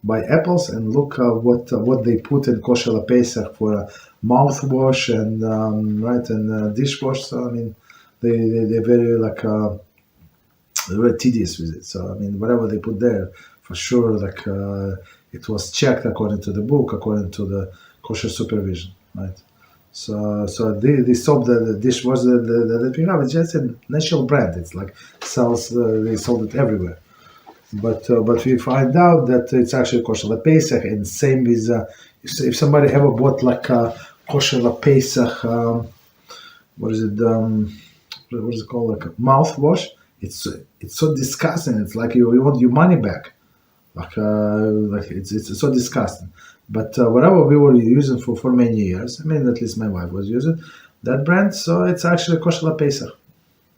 Buy apples and look what they put in kosher Pesach for mouthwash and right and dishwash. So I mean, they're very very tedious with it. So I mean, whatever they put there, for sure, it was checked according to the book, according to the kosher supervision, right? So the soap, the dishwash that we have, it's just a national brand. It's like they sold it everywhere. But we find out that it's actually kosher Pesach, and same is if somebody ever bought kosher Pesach, what is it called, mouthwash? It's so disgusting. It's like you want your money back. It's so disgusting. But whatever we were using for many years, I mean at least my wife was using that brand, so it's actually kosher Pesach.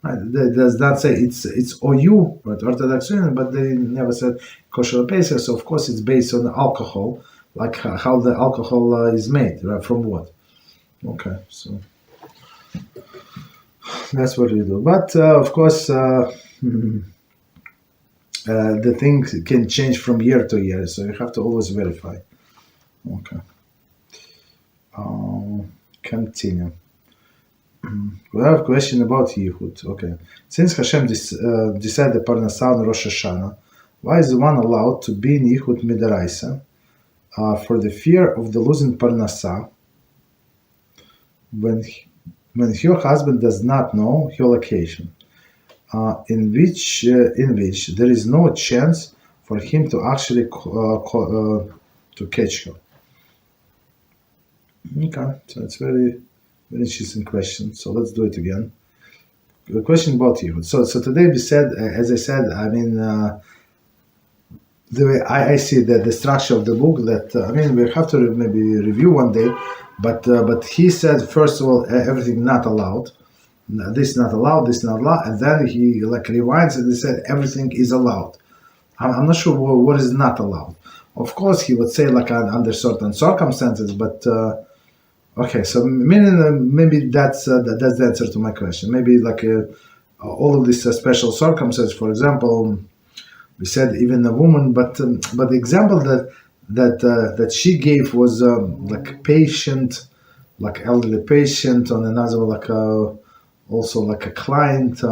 Right. It does not say it's OU, right, Orthodox Union, but they never said kosher Pesach. So of course it's based on alcohol, like how the alcohol is made, right? From what? Okay, so that's what we do. But of course, the things can change from year to year, so you have to always verify. Okay. Continue. We have a question about Yichud. Okay. Since HaShem decided the Parnassah on Rosh Hashanah, why is one allowed to be in Yichud Midaraisa for the fear of the losing Parnassah when your husband does not know your location, in which there is no chance for him to actually to catch you? Okay, so it's very interesting question. So let's do it again. The question about Yichud. So today we said, as I said, I mean, the way I see the structure of the book, that I mean, we have to maybe review one day, but he said, first of all, everything not allowed. This not allowed, this not allowed, and then he rewinds and he said everything is allowed. I'm not sure what is not allowed. Of course, he would say under certain circumstances, but okay, so meaning maybe that's the answer to my question. Maybe all of these special circumstances. For example, we said even a woman, but the example that she gave was like patient, like elderly patient, on another like also like a client,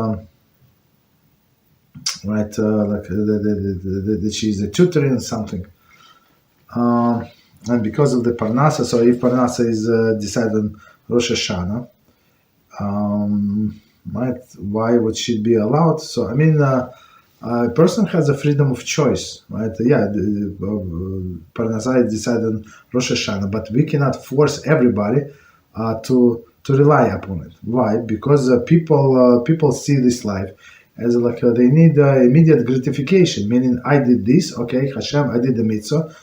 right? Like that she's a tutoring something, and because of the parnasa. So if parnasa is decided on Rosh Hashanah, right? Why would she be allowed? So I mean. A person has a freedom of choice, right? Yeah, Parnasai decided on Rosh Hashanah, but we cannot force everybody to rely upon it. Why? Because people see this life as like they need immediate gratification. Meaning, I did this, okay, HaShem, I did the mitzvah,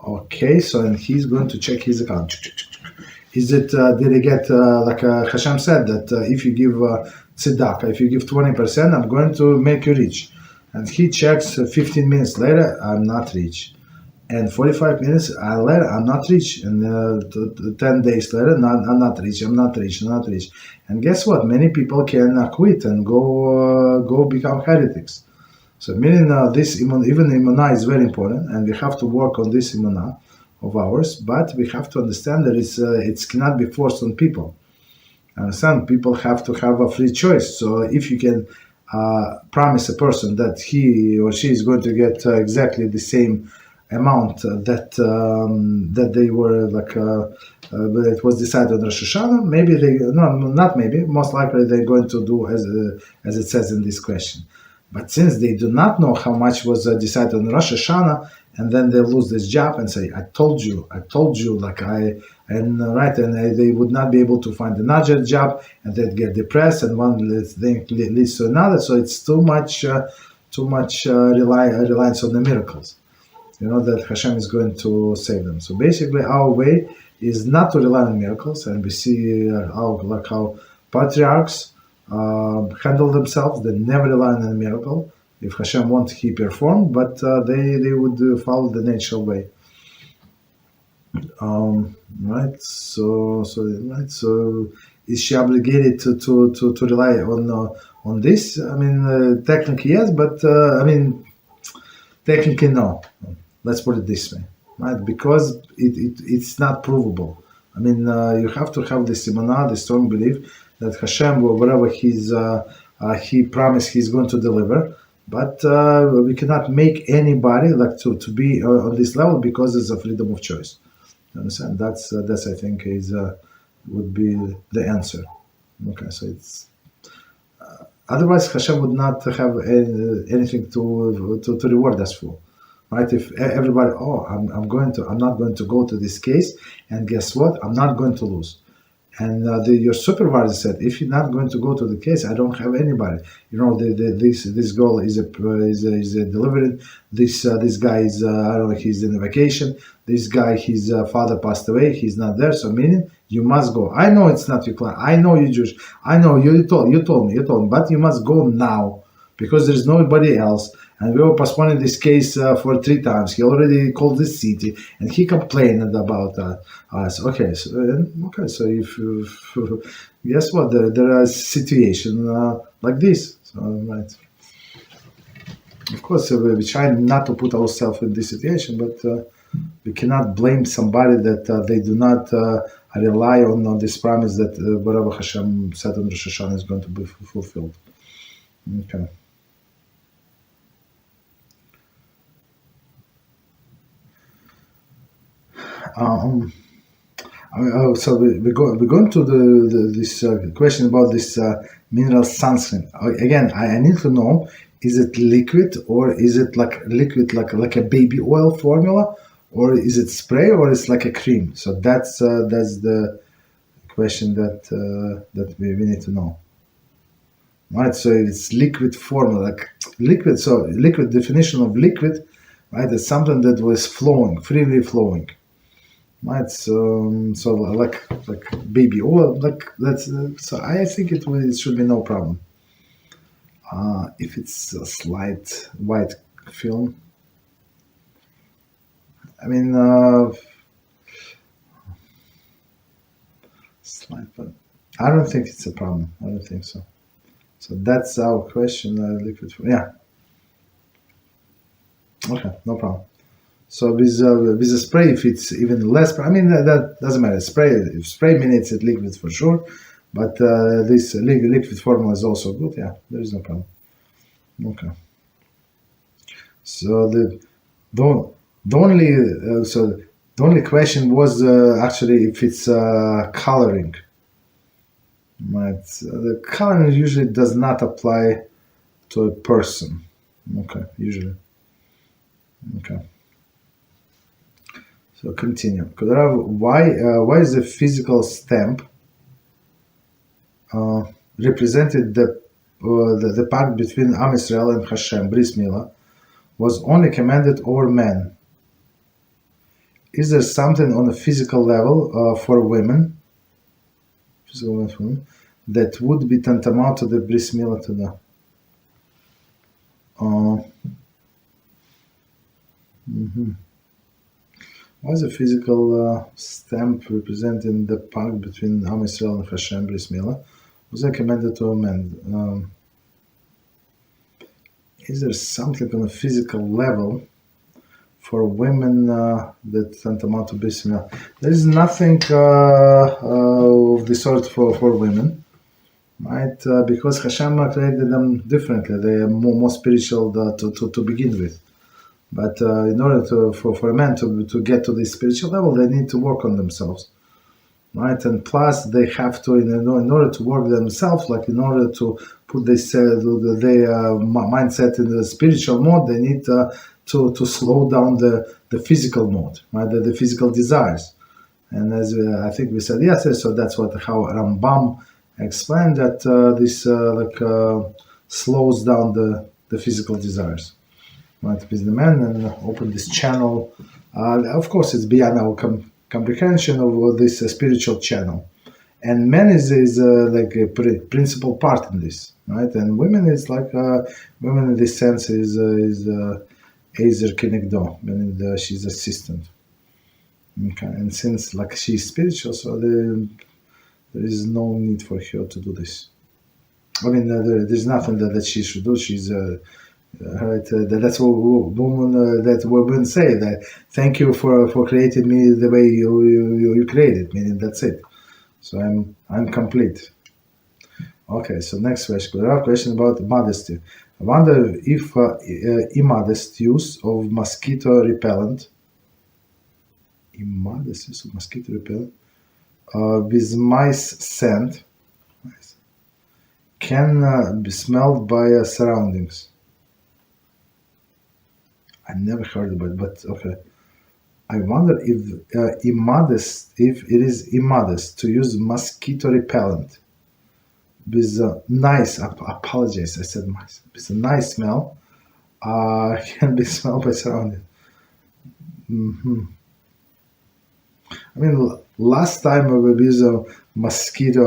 okay, so and he's going to check his account. Is it? Did he get like HaShem said that if you give tzedakah, if you give 20%, I'm going to make you rich. And he checks 15 minutes later, I'm not rich. And 45 minutes later, I'm not rich. And 10 days later, I'm not rich, I'm not rich, I'm not rich. And guess what? Many people can quit and go become heretics. So meaning this even imunah is very important, and we have to work on this imunah of ours. But we have to understand that it cannot be forced on people. Understand? People have to have a free choice. So if you can promise a person that he or she is going to get exactly the same amount that they were like it was decided on Rosh Hashanah, maybe not maybe, most likely they're going to do as it says in this question. But since they do not know how much was decided on Rosh Hashanah, and then they lose this job and say, I told you, like they would not be able to find another job, and they'd get depressed, and one thing leads to another. So it's too much reliance on the miracles, that HaShem is going to save them. So basically, our way is not to rely on miracles, and we see how patriarchs handle themselves. They never rely on a miracle. If HaShem wants, he performed, but they would follow the natural way. Right. So is she obligated to rely on this? I mean, technically yes, but technically no. Let's put it this way, right? Because it's not provable. I mean, you have to have this imunah, the strong belief that HaShem, whatever he promised, he's going to deliver. But we cannot make anybody like to be on this level because it's a freedom of choice. You understand? That's I think would be the answer. Okay, so it's otherwise HaShem would not have anything to reward us for. Right? If everybody, I'm not going to go to this case, and guess what? I'm not going to lose. And your supervisor said, if you're not going to go to the case, I don't have anybody. This girl is delivered. This guy is I don't know. He's in a vacation. This guy, his father passed away. He's not there. So meaning you must go. I know it's not your client. I know you're Jewish. I know you told me. But you must go now because there's nobody else. And we were postponing this case for 3 times. He already called this city, and he complained about us. Okay, so if guess what? There are situations like this. So, right. Of course, we try not to put ourselves in this situation, but we cannot blame somebody that they do not rely on this promise that whatever HaShem said on Rosh Hashanah is going to be fulfilled. Okay. So we're going to this question about this mineral sunscreen. Again, I need to know: is it liquid or is it like liquid, like a baby oil formula, or is it spray, or it's like a cream? So that's the question that we need to know. Right. So it's liquid formula, like liquid. So liquid definition of liquid, right? It's something that was flowing, freely flowing. Right, so like baby oil, like that's so I think it should be no problem. If it's a slight white film, I mean, slight, but I don't think it's a problem. I don't think so. So that's our question. Liquid, yeah. Okay, no problem. So with a spray, if it's even less, I mean that doesn't matter. Spray means it's liquid for sure, but this liquid formula is also good. Yeah, there is no problem. Okay. So the only question was actually if it's coloring. Right. The coloring usually does not apply to a person. Okay, usually. Okay. So continue. Why is the physical stamp represented the pact between Am Yisrael and HaShem, bris milah, was only commanded over men? Is there something on a physical level for women, that would be tantamount to the bris milah to the? Why is a physical stamp representing the pact between Am Yisrael and HaShem, bris milah, was recommended to a man? Is there something on a physical level for women that tantamount to bris milah? There is nothing of the sort for women, right? Because HaShem created them differently. They are more spiritual to begin with. But in order for a man to get to this spiritual level, they need to work on themselves, right? And plus, they have to, in order to work themselves, like in order to put their mindset in the spiritual mode, they need to slow down the physical mode, right? The physical desires. And as I think we said yesterday, so that's how Rambam explained that this slows down the physical desires. Right, with the man and open this channel. Of course, it's beyond our comprehension of this spiritual channel. And men is like a principal part in this, right? And women is like women in this sense is Ezer Kenegdo, meaning she's assistant. Okay, and since like she's spiritual, so there is no need for her to do this. I mean, there's nothing that she should do. She's right, that's what women say. That thank you for creating me the way you created me, and that's it. So I'm complete. Okay, so next question. There are questions about modesty. I wonder if immodest use of mosquito repellent, with mice scent can be smelled by surroundings. I never heard about it, but okay. I wonder if it is immodest to use mosquito repellent with a nice, I apologize, I said nice, with a nice smell, can be smelled by surroundings. I mean, last time we used a mosquito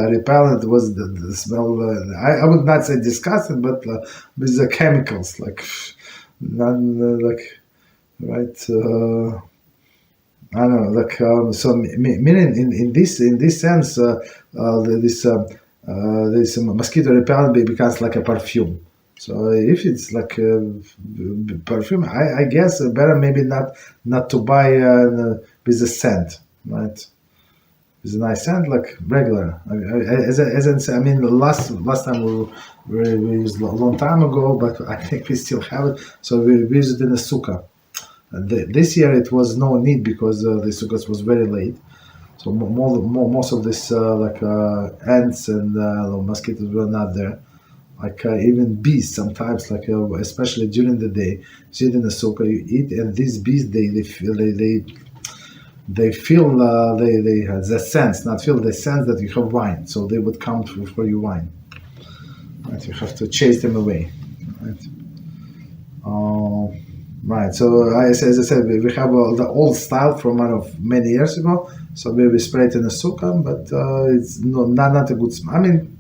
repellent was the smell. I would not say disgusting, but with the chemicals, right. I don't know. So meaning in this sense, this mosquito repellent becomes like a perfume. So if it's like perfume, I guess better maybe not to buy with a scent, right? With a nice scent, like regular. I mean, last time we used a long time ago, but I think we still have it. So we used it in a sukkah. This year it was no need because the sukkah was very late. So most of this ants and mosquitoes were not there. Even bees sometimes, especially during the day, sit in the sukkah, you eat, and these bees they have the sense, not feel the sense that you have wine, so they would come for your wine. Right, you have to chase them away. Right. Right. So as I said, we have the old style from many years ago. So we spray it in a sukkah, but it's not a good smell. I mean.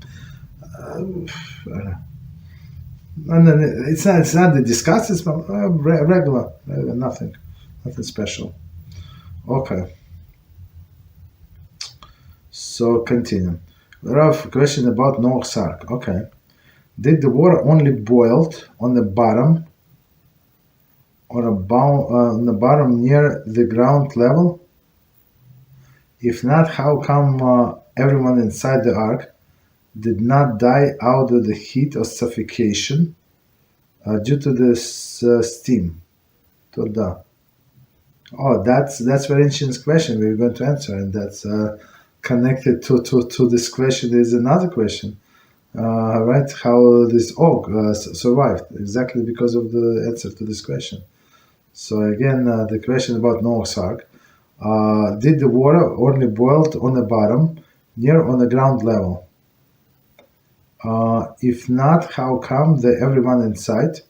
It's not the disgusting smell. Regular, nothing special. Okay. So continue. We have a question about Noah's Ark. Okay. Did the water only boiled on the bottom on the bottom near the ground level? If not, how come everyone inside the ark did not die out of the heat or suffocation due to the steam? Toda. Oh, that's very interesting question we're going to answer, and that's connected to this question. There's another question, right? How this oak survived, exactly because of the answer to this question. So again, the question about Noah's Ark. Did the water only boiled on the bottom, near on the ground level? If not, how come everyone inside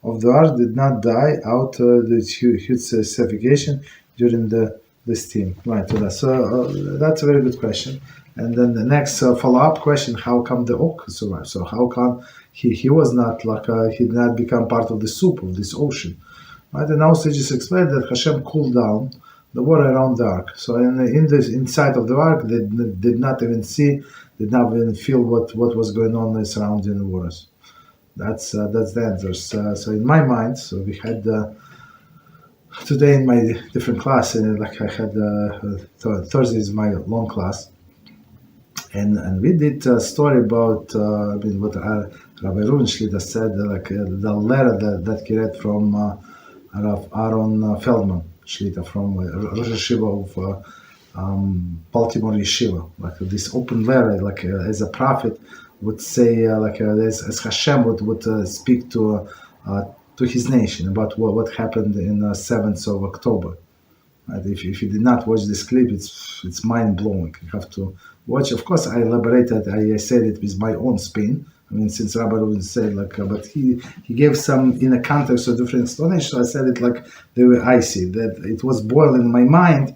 of the ark did not die out the huge suffocation during the steam? Right. So that's a very good question. And then the next follow-up question: how come the oak survived? So how come he was not he did not become part of the soup of this ocean? Right. And also just explained that HaShem cooled down the water around the ark. So in this inside of the ark, they did not even see, did not even feel what was going on surrounding the waters. That's the answers. So in my mind, so we had today in my different class, I had Thursday is my long class, and we did a story about what Rabbi Rubenschlitter said, the letter that he read from Aaron Feldman Shlita from Rosh Yeshiva of Baltimore Yeshiva, this open letter, as a prophet would say, as HaShem would speak to his nation about what happened in 7th of October. Right? If you did not watch this clip, it's mind blowing. You have to watch. Of course, I elaborated. I said it with my own spin. I mean, since Rabbi Rubin said but he gave some in a context of different explanation. So I said it the way I see that it was boiling in my mind.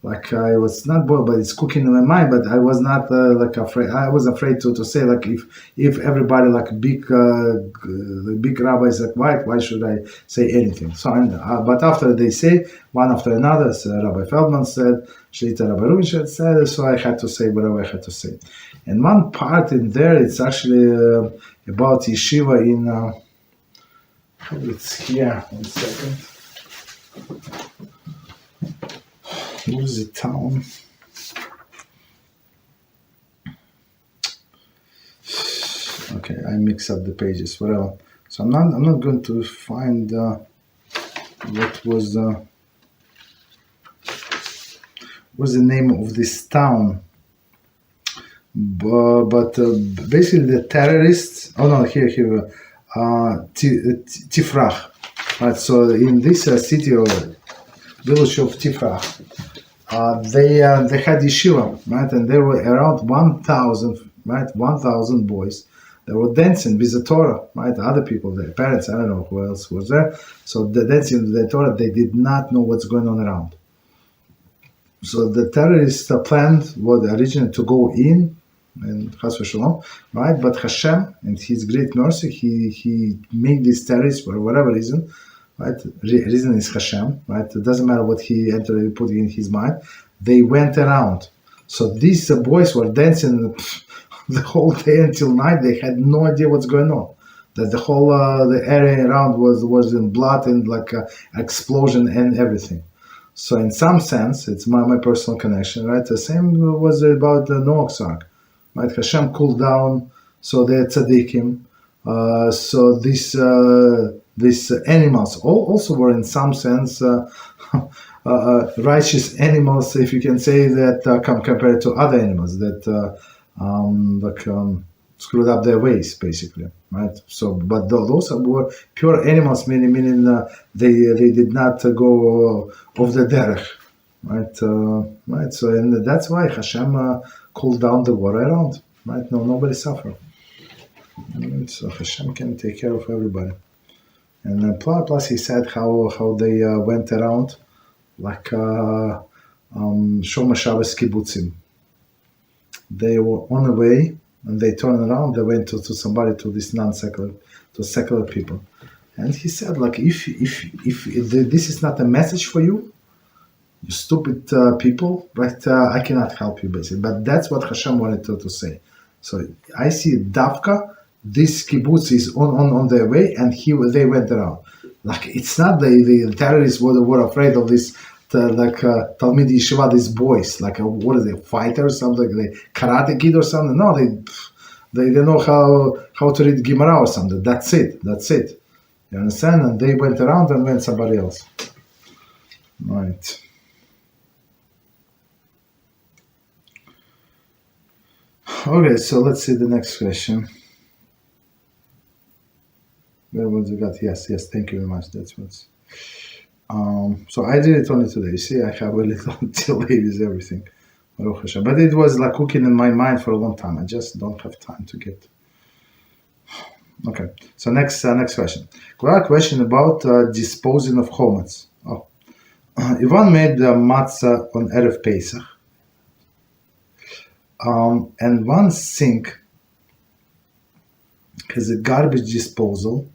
I was not boiled, but it's cooking in my mind. But I was not afraid. I was afraid to say if everybody big rabbis why should I say anything? So but after they say one after another, so Rabbi Feldman said, Shlita Rabbi Rubin said, so I had to say whatever I had to say. And one part in there, it's actually about yeshiva in. It's here. 1 second. Where's the town? Okay, I mix up the pages. Whatever. So I'm not going to find what was the name of this town. But basically the terrorists. Oh no, here. Tifrach. Right. So in this city or village of Tifrach, they had yeshiva, right, and there were around 1,000, right, 1,000 boys that were dancing with the Torah, right. Other people, their parents, I don't know who else was there. So the dancing with the Torah, they did not know what's going on around. So the terrorists planned originally to go in, and Chas v'Shalom, right? But HaShem, in His great mercy, He made these terrorists for whatever reason, right? Reason is HaShem, right? It doesn't matter what He put in His mind. They went around. So these boys were dancing the whole day until night. They had no idea what's going on. That the whole the area around was in blood and explosion and everything. So in some sense, it's my personal connection, right? The same was about the Noah's Ark. Right, Hashem cooled down, so the tzaddikim, so these animals also were in some sense righteous animals, if you can say that, compared to other animals that screwed up their ways, basically, right? So, but those were pure animals, meaning they did not go off the derech, right? So, and that's why Hashem cool down the water around, right? No, nobody suffer. Right? So Hashem can take care of everybody. And plus he said how they went around Shoma Shabbos kibbutzim. They were on the way and they turned around. They went to somebody, to this non-secular, to secular people, and he said if this is not a message for you, you stupid people, right? I cannot help you, basically. But that's what Hashem wanted to say. So I see Davka, this kibbutz is on their way, and they went around. like it's not the terrorists were afraid of this Talmid Yeshiva, these boys, like what is it, fighter or something, the karate kid or something. No, they know how to read Gemara or something. That's it. You understand? And they went around and went somebody else. Right. Okay, so let's see the next question. Where was it got? Yes, thank you very much. That's what's. So I did it only today. You see, I have a little delay with everything. Baruch Hashem. But it was like cooking in my mind for a long time. I just don't have time to get. Okay, so next question. Question about disposing of chametz. Ivan made the matzah on Erev Pesach. And one sink has a garbage disposal.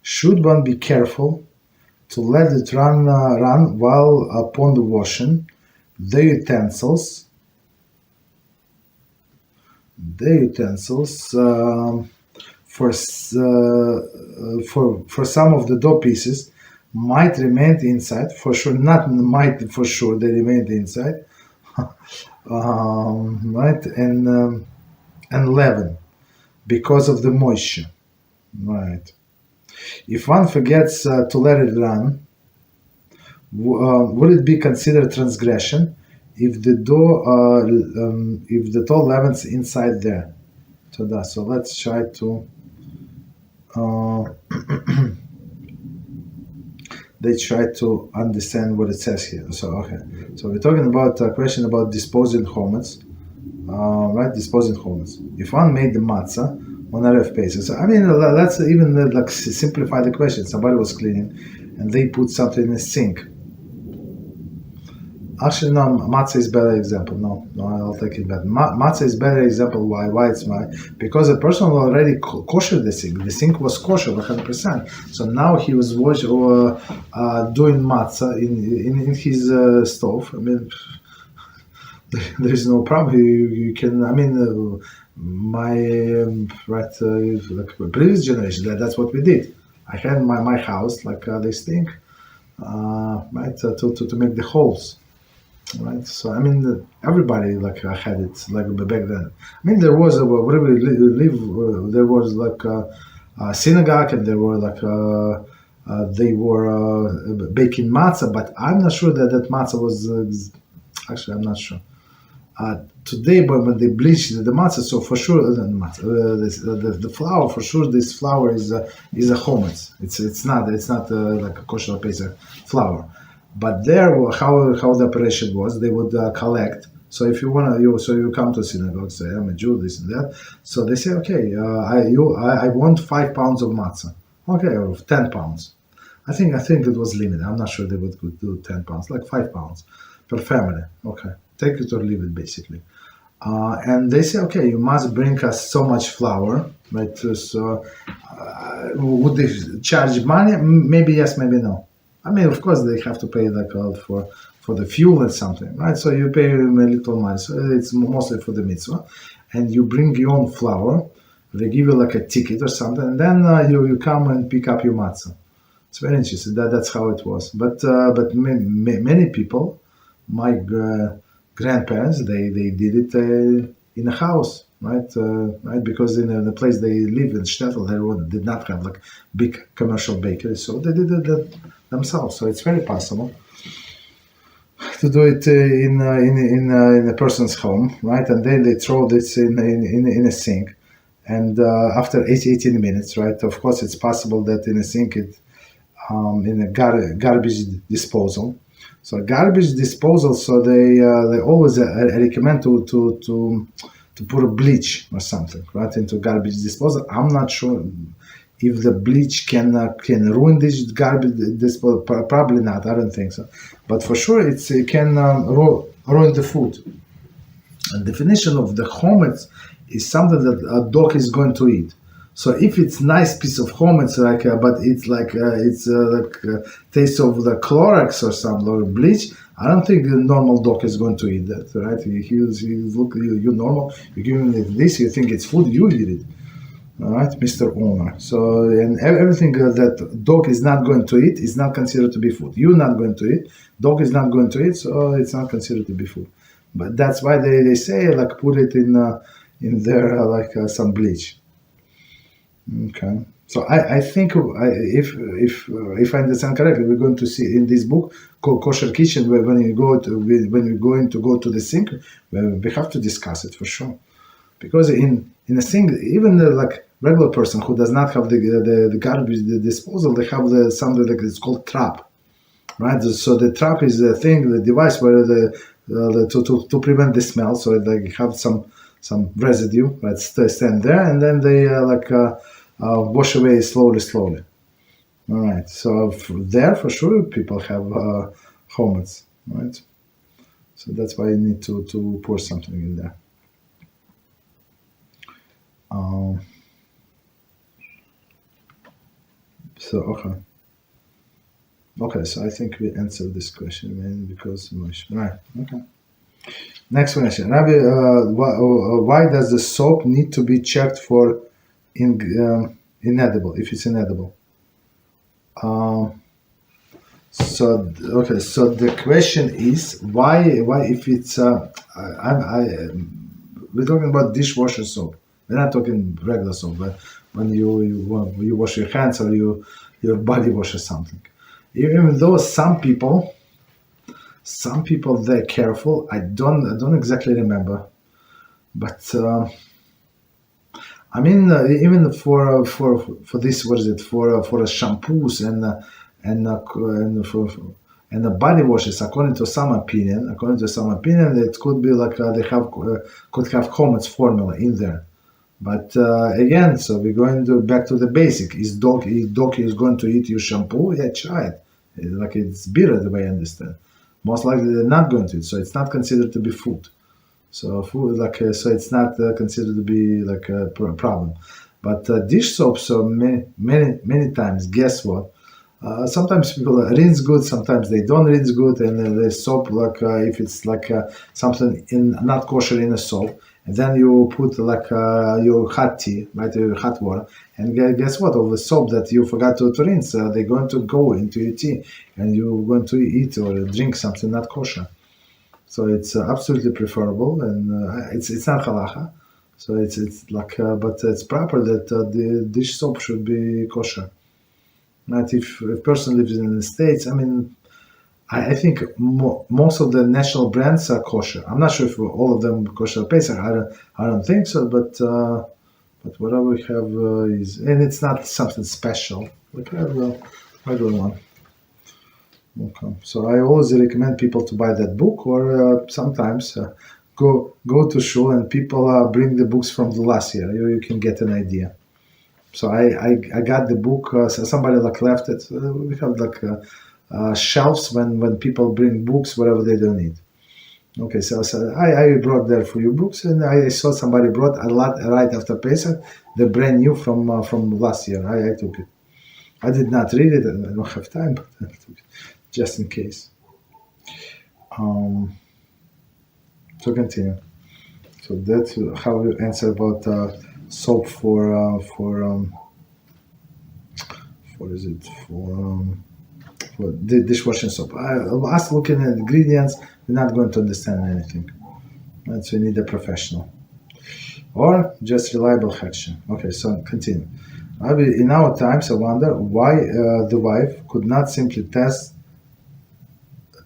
Should one be careful to let it run while upon the washing the utensils for some of the dough pieces might remain inside. For sure, not might, for sure they remain inside. Right, and leaven because of the moisture. Right. If one forgets to let it run, would it be considered transgression if the dough leavens inside there? So let's try to. They try to understand what it says here. So we're talking about a question about disposing chametz, right? Disposing chametz. If one made the matzah on Erev Pesach, so I mean, let's even like simplify the question. Somebody was cleaning, and they put something in the sink. Actually, no, matzah is better example. No, I'll take it back. Matzah is better example. Why? Why it's my? Because the person already kosher the sink. The sink was kosher 100%. So now he was doing matzah in his stove. I mean, there is no problem. You can. I mean, like previous generation. That's what we did. I had my house like this thing, right? To make the holes. Right, so I mean, everybody like had it like back then. I mean, there was where we live. There was like a synagogue, and there were like they were baking matzah, but I'm not sure that matzah was. Actually, I'm not sure. Today, but when they bleach the matzah, so for sure the flour, for sure this flour is a chametz. It's not like a kosher Pesach flour. But there, how the operation was, they would collect. So if you you come to a synagogue, say I'm a Jew, this and that. So they say, okay, I want 5 pounds of matzah, okay, or 10 pounds. I think it was limited. I'm not sure they would do 10 pounds, like 5 pounds per family. Okay, take it or leave it, basically. And they say, okay, you must bring us so much flour, right? So would they charge money? Maybe yes, maybe no. I mean, of course, they have to pay like for the fuel and something, right? So you pay a little money. So it's mostly for the mitzvah, and you bring your own flour. They give you like a ticket or something, and then you come and pick up your matzah. It's very interesting. That's how it was. But many people, my grandparents, they did it in a house, right? Right, because in the place they live in Shtetl, they did not have like big commercial bakery, so they did it themselves. So it's very possible to do it in a person's home, right? And then they throw this in a sink, and after 18 minutes, right? Of course, it's possible that in a sink in a garbage disposal. So garbage disposal. So they always recommend to put a bleach or something, right, into garbage disposal. I'm not sure if the bleach can ruin this garbage disposal. Probably not. I don't think so. But for sure, it can ruin the food. The definition of the chametz is something that a dog is going to eat. So if it's nice piece of chametz, but it's like taste of the Clorox or something or bleach, I don't think the normal dog is going to eat that, right? He look you normal. You give him this, you think it's food, you eat it. All right, Mr. Owner. So, and everything that dog is not going to eat is not considered to be food. You're not going to eat. Dog is not going to eat, so it's not considered to be food. But that's why they say like put it in there some bleach. Okay. So I think if I understand correctly, we're going to see in this book Kosher Kitchen when you go to when we're going to go to the sink, we have to discuss it for sure. Because in a sink, even like regular person who does not have the garbage disposal, they have something like it's called trap, right? So the trap is the thing, the device where to prevent the smell. So they have some residue, right? Stand there, and then they wash away slowly. All right. So there for sure people have homets, right? So that's why you need to pour something in there. So okay. So I think we answered this question, man, because right. Okay. Next question, Rabbi. Why does the soap need to be checked for inedible if it's inedible? So the question is why if it's we're talking about dishwasher soap. We're not talking regular soap, but when you wash your hands or your body wash or something. Even though some people they're careful. I don't exactly remember, but I mean even for this, what is it, for shampoos and the body washes, according to some opinion, it could be like they could have Chofetz formula in there. But again, so we're going back to the basic. Is dog is going to eat your shampoo? Yeah, try it. Like it's bitter, the way I understand. Most likely they're not going to eat, so it's not considered to be food. So so it's not considered to be like a problem. But dish soap, so many times, guess what? Sometimes people rinse good, sometimes they don't rinse good, and the soap, like if it's like something in not kosher in a soap, and then you put like your hot tea, right, your hot water, and guess what? All the soap that you forgot to rinse, they're going to go into your tea, and you're going to eat or drink something not kosher. So it's absolutely preferable, and it's not halachah. So it's like, but it's proper that the dish soap should be kosher. Not if a person lives in the States. I mean, I think most of the national brands are kosher. I'm not sure if all of them kosher Pesach. I don't think so. But whatever we have is, and it's not something special. Like regular one. Okay. So I always recommend people to buy that book, or sometimes go to shul and people bring the books from the last year. You can get an idea. So I got the book. Somebody like left it. We have like shelves when people bring books, whatever they don't need. Okay, so I brought there for you books, and I saw somebody brought a lot right after Pesach, the brand new from last year. I took it. I did not read it, and I don't have time, but I took it just in case. So continue. So that's how you answer about soap for dishwashing soap. Us looking at ingredients, we're not going to understand anything. Right? So you need a professional or just reliable HaShem. Okay, so continue. In our times, I wonder why the wife could not simply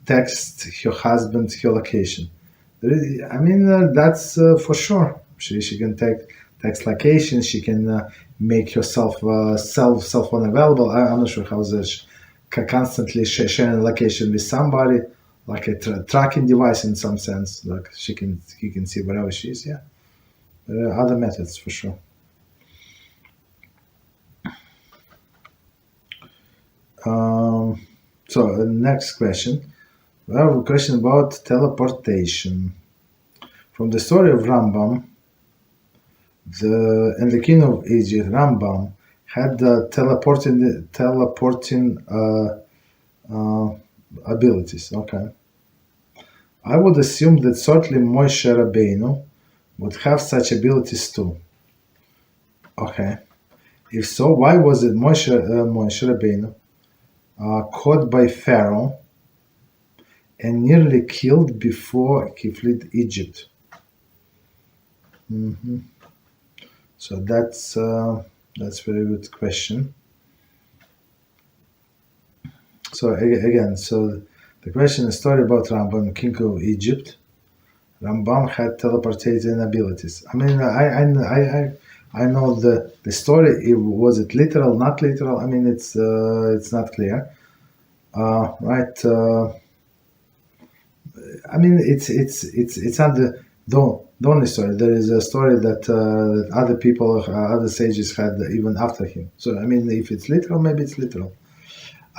text her husband her location. I mean, that's for sure. She can text location. She can make herself self unavailable. I'm not sure how this constantly sharing location with somebody, like a tracking device in some sense. Like he can see wherever she is. Yeah, there are other methods for sure. So next question. We have a question about teleportation. From the story of Rambam, in the Kingdom of Egypt, Rambam had teleporting abilities. Okay, I would assume that certainly Moshe Rabbeinu would have such abilities too. Okay. If so, why was it Moshe Rabbeinu caught by Pharaoh and nearly killed before he fled Egypt? So that's a very good question. So again, so the question is story about Rambam, king of Egypt. Rambam had teleportation abilities. I mean, I know the story. Was it literal, not literal? I mean, it's not clear, right? I mean, it's not the only story. There is a story that other people, other sages had even after him. So I mean, if it's literal, maybe it's literal.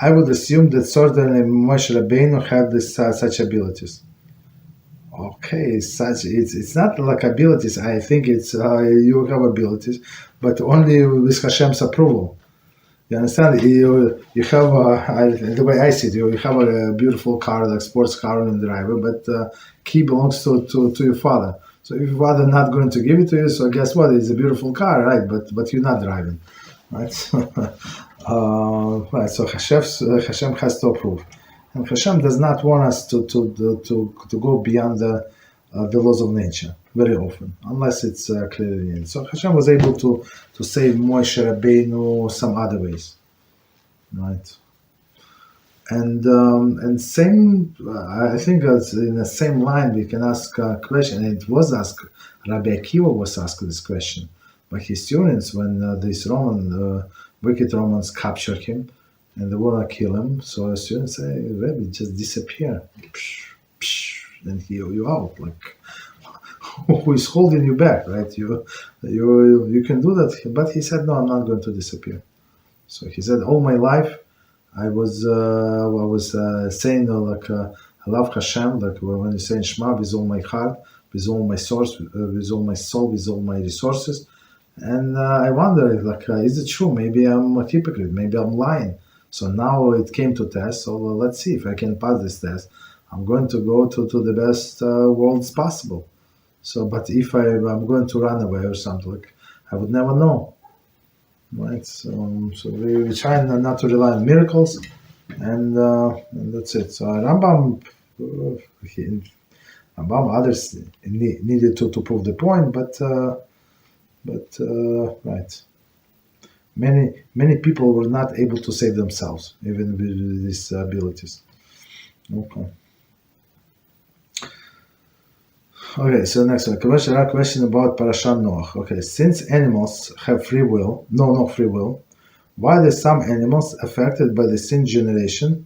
I would assume that certainly Moshe Rabbeinu had such abilities. Okay, it's not like abilities. I think it's you have abilities, but only with Hashem's approval. You understand? You have the way I see it. You have a beautiful car, like sports car, in the driver, but key belongs to your father. So if your father not going to give it to you, so guess what? It's a beautiful car, right? But you're not driving, right? Right. So Hashem has to approve. And Hashem does not want us to go beyond the laws of nature very often, unless it's clearly needed. So Hashem was able to save Moshe Rabbeinu some other ways, right? And same, I think as in the same line we can ask a question. And it was asked. Rabbi Akiva was asked this question by his students when these wicked Romans captured him. And they want to kill him, so the students say, Rabbi, just disappear. Psh, psh, and you out. Like, who is holding you back, right? You can do that. But he said, no, I'm not going to disappear. So he said, all my life, I was saying, I love HaShem, like when you say Shema, with all my heart, with all my source, with all my soul, with all my resources. And I wonder, is it true? Maybe I'm a hypocrite. Maybe I'm lying. So now it came to test, so let's see if I can pass this test. I'm going to go to the best worlds possible. So, but if I'm going to run away or something, I would never know. Right? So we try not to rely on miracles, and that's it. So Rambam, others needed to prove the point, but right. Many people were not able to save themselves, even with these abilities. Okay, so next one. Question about Parashat Noach. Okay, since animals have free will, no free will, why are some animals affected by the sin generation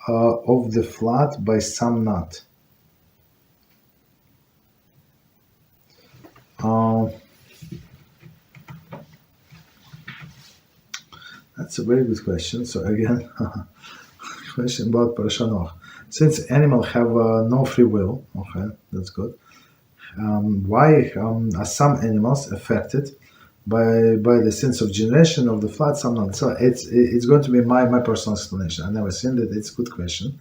of the flood, by some not? That's a very good question. So again, question about Parashat Noach. Since animals have no free will, okay, that's good. Why are some animals affected by the sins of generation of the flood? Some not. So it's going to be my personal explanation. I've never seen that. It's a good question.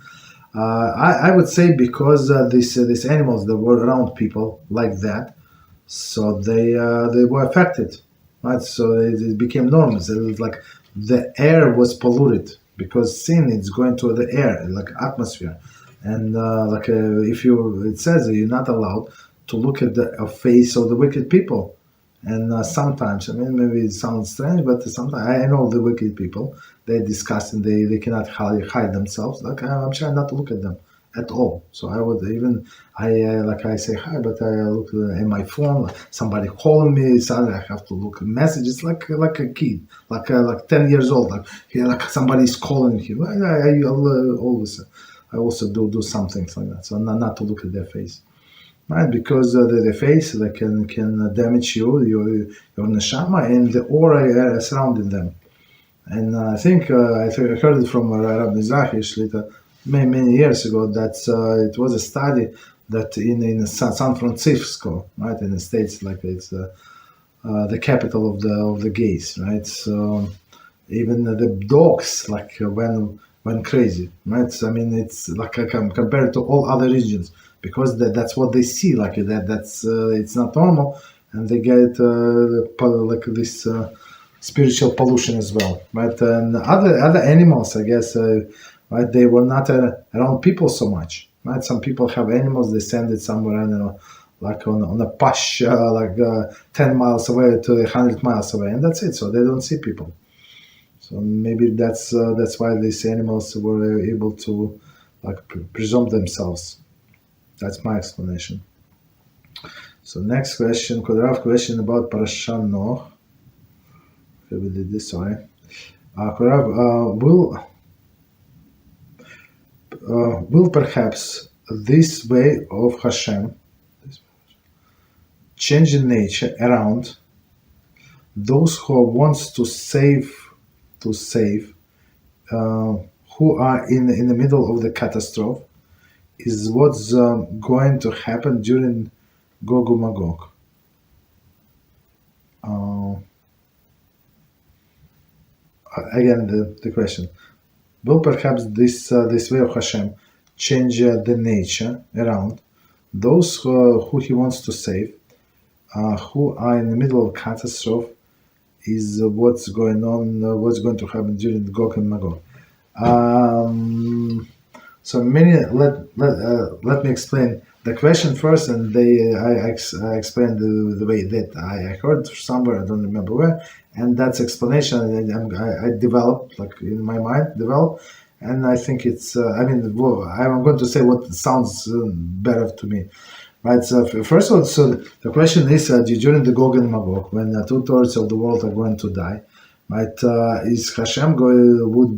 I would say because these animals that were around people like that, so they were affected, right? So it became normal. So it was like the air was polluted because sin is going to the air, like atmosphere, and it says that you're not allowed to look at the face of the wicked people. And sometimes, I mean, maybe it sounds strange, but sometimes I know the wicked people. They discuss and they cannot hide themselves. Like I'm trying not to look at them at all. So I would I say hi, but I look at my phone. Somebody calling me. Suddenly I have to look at messages like a kid, like 10 years old. Like somebody's calling you. I also do some things like that. So not to look at their face. Right, because the face can damage your neshama and the aura surrounding them. And I think I heard it from Rabbi Mizrahi many years ago that it was a study that in San Francisco, right, in the States, like it's the capital of the gays, right? So even the dogs went crazy, right? So, I mean, it's like compared to all other regions. Because that's what they see, like that. That's it's not normal, and they get like this spiritual pollution as well, right? And other animals, I guess, right? They were not around people so much, right? Some people have animals, they send it somewhere, I don't know, like on a push, 10 miles away to 100 miles away, and that's it. So they don't see people. So maybe that's why these animals were able to like preserve themselves. That's my explanation. So next question, could I have a question about Parashat Noach? Okay, we did this, sorry. Could I have, will perhaps this way of HaShem change the nature around those who wants to save, who are in the middle of the catastrophe, is what's going to happen during Gog and Magog. Again, the question: will perhaps this way of Hashem change the nature around those who He wants to save, who are in the middle of catastrophe? Is what's going on? What's going to happen during Gog and Magog? So let me explain the question first, and I explained the way that I heard somewhere, I don't remember where, and that's explanation I developed, like in my mind, and I think it's, I'm going to say what sounds better to me. Right, so first of all, so the question is, during the Gog and Magog, when 2/3 of the world are going to die, right? Is Hashem would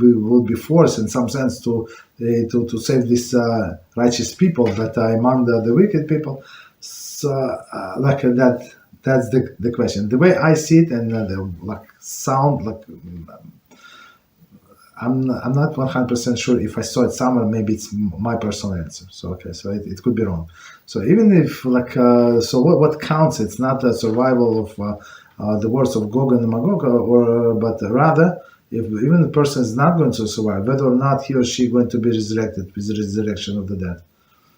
be forced in some sense to save these righteous people that are among the wicked people? So like that's the question. The way I see it, and sound like. I'm not 100% sure if I saw it somewhere. Maybe it's my personal answer. So okay, so it could be wrong. So even if so what counts? It's not the survival of the words of Gog and Magog, but rather if even the person is not going to survive, whether or not he or she going to be resurrected with the resurrection of the dead.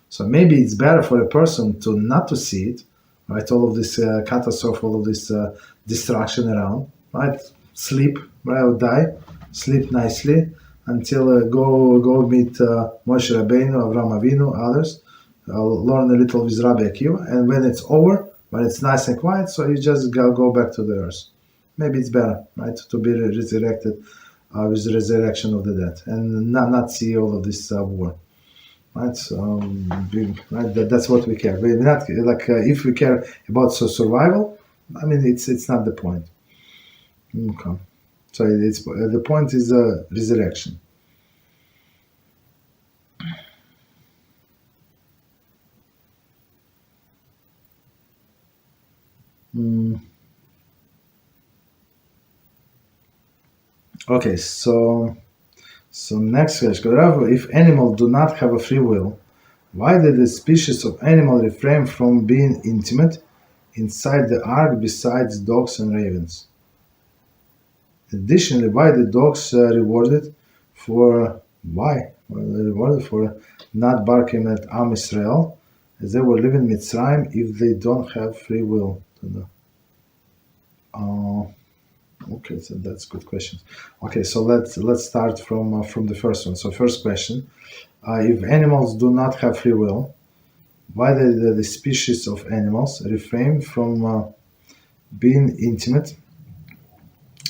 So maybe it's better for a person to not to see it, right? All of this catastrophe, all of this destruction around, right? Sleep, right? Or die. Sleep nicely until go meet Moshe Rabbeinu, Avraham Avinu, others. Learn a little with Rabbi Akiva, and when it's over, when it's nice and quiet, so you just go back to the earth. Maybe it's better, right, to be resurrected with the resurrection of the dead, and not see all of this war, right? So, right, that's what we care. We're not if we care about survival, I mean it's not the point. Okay. So it's the point is resurrection. Okay, so next question. If animals do not have a free will, why did the species of animal refrain from being intimate inside the ark besides dogs and ravens? Additionally, why the dogs rewarded for not barking at Am Israel as they were living in Mitzrayim if they don't have free will? Okay, so that's good questions. Okay, so let's start from the first one. So first question: if animals do not have free will, why did the species of animals refrain from being intimate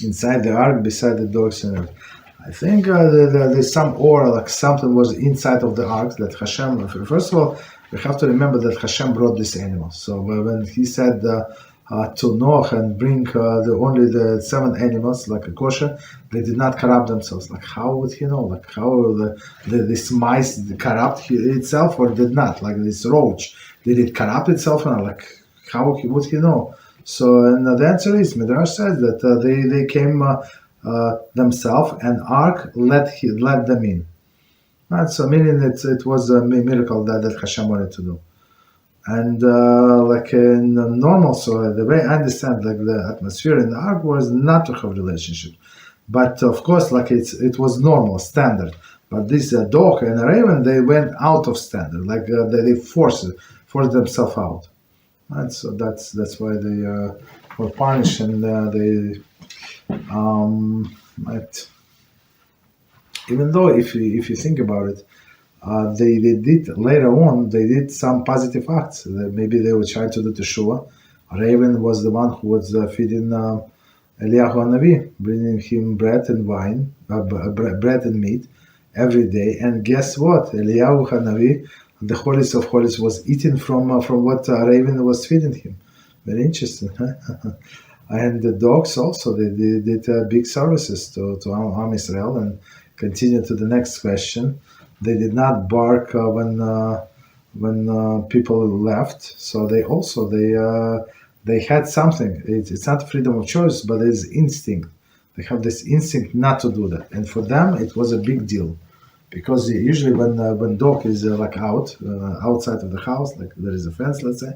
inside the ark beside the dogs and everything? I think there's some aura, like something was inside of the ark that Hashem. First of all, we have to remember that Hashem brought these animals. So when He said to Noach and bring only the 7 animals, like a kosher, they did not corrupt themselves. Like how would He know? Like how this mice corrupt itself or did not? Like this roach, did it corrupt itself or not? Like how would He know? So, and the answer is, Midrash says that they came themselves, and ark let them in. Right? So, meaning it was a miracle that Hashem wanted to do. And like in normal, so the way I understand, like the atmosphere in the ark was not to have relationship, but of course, like it was normal, standard. But this dog and a raven, they went out of standard, like they forced themselves out. right? So that's why they were punished, and they right. Even though if you think about it, they did later on. They did some positive acts. Maybe they were trying to do teshuvah. Raven was the one who was feeding Eliyahu Hanavi, bringing him bread and wine, bread and meat every day. And guess what? Eliyahu Hanavi, the holiest of holies, was eating from what Raven was feeding him. Very interesting, huh? And the dogs also, they did big services to Am Israel. And continue to the next question. They did not bark when people left. So they had something. It's not freedom of choice, but it's instinct. They have this instinct not to do that, and for them it was a big deal, because usually when dog is outside of the house, like there is a fence, let's say,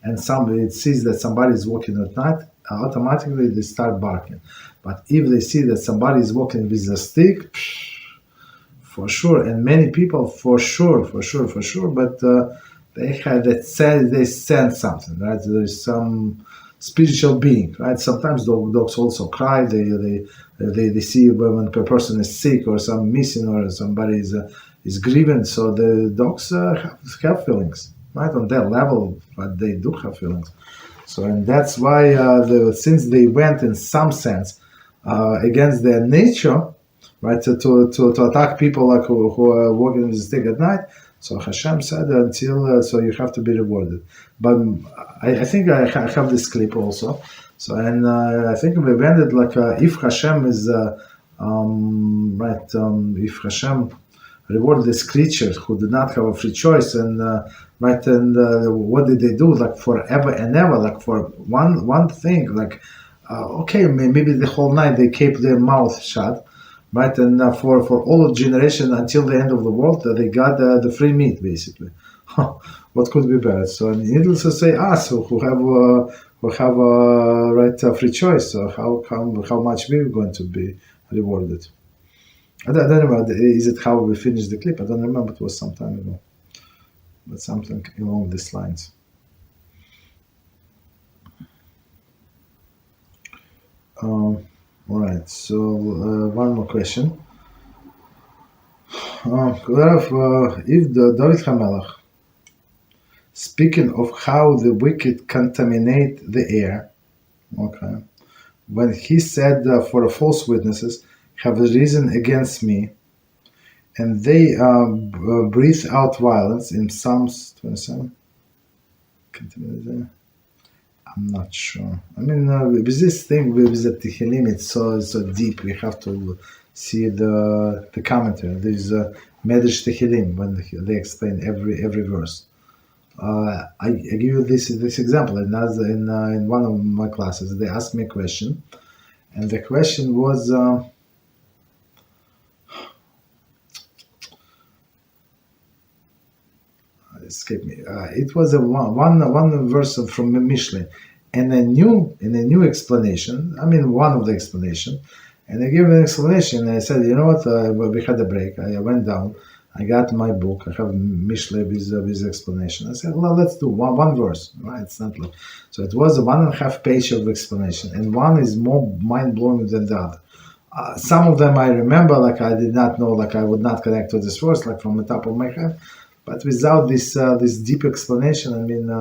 and somebody sees that somebody is walking at night, automatically they start barking. But if they see that somebody is walking with a stick, for sure, and many people for sure, but they had that sense, they sense something, right? There is some spiritual being, right? Sometimes dogs also cry. They see when a person is sick or some missing or somebody is grieving. So the dogs have feelings, right? On that level, but they do have feelings. So, and that's why since they went in some sense against their nature, right, to attack people like who are walking with a stick at night. So HaShem said until so you have to be rewarded. But I think I have this clip also. So, and I think we ended like if HaShem is if HaShem rewarded this creature who did not have a free choice, and what did they do? Like forever and ever, like for one thing, like okay, maybe the whole night they kept their mouth shut. Right, and for all generation until the end of the world, they got the free meat, basically. What could be better? So, needless to say, us who have free choice. So, how much we're going to be rewarded? I don't remember. Is it how we finished the clip? I don't remember. It was some time ago, but something along these lines. All right, so one more question. If the David HaMelech, speaking of how the wicked contaminate the air, okay, when he said for false witnesses have risen against me, and they breathe out violence in Psalms 27. I'm not sure. I mean, with this thing, with the Tehillim, it's so deep. We have to see the commentary. There's Medrash Tehillim when they explain every verse. I give you this example. And as in one of my classes, they asked me a question, and the question was. Escape me. It was a one verse from Mishle, and a new explanation. I mean, one of the explanation, and I gave an explanation. And I said, you know what? We had a break. I went down. I got my book. I have Mishle with explanation. I said, well, let's do one verse. Right? It's not like so. It was a 1.5 page of explanation, and one is more mind blowing than the other. Some of them I remember, like I did not know, like I would not connect to this verse, like from the top of my head. But without this deep explanation, I mean,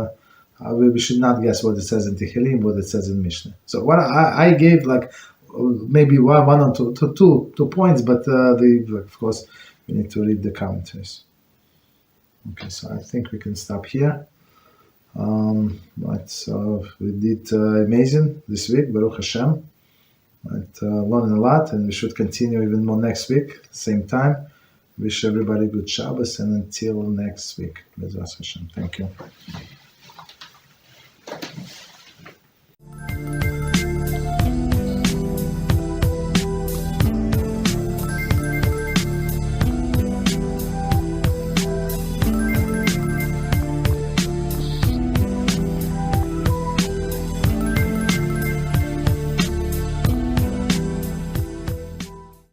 we should not guess what it says in Tehillim, what it says in Mishnah. So what I gave like maybe one or two points, but of course we need to read the commentaries. Okay, so I think we can stop here. Right, so we did amazing this week, Baruch Hashem. Right, learning a lot, and we should continue even more next week, same time. Wish everybody good Shabbos, and until next week. Bezrat Hashem. Thank you.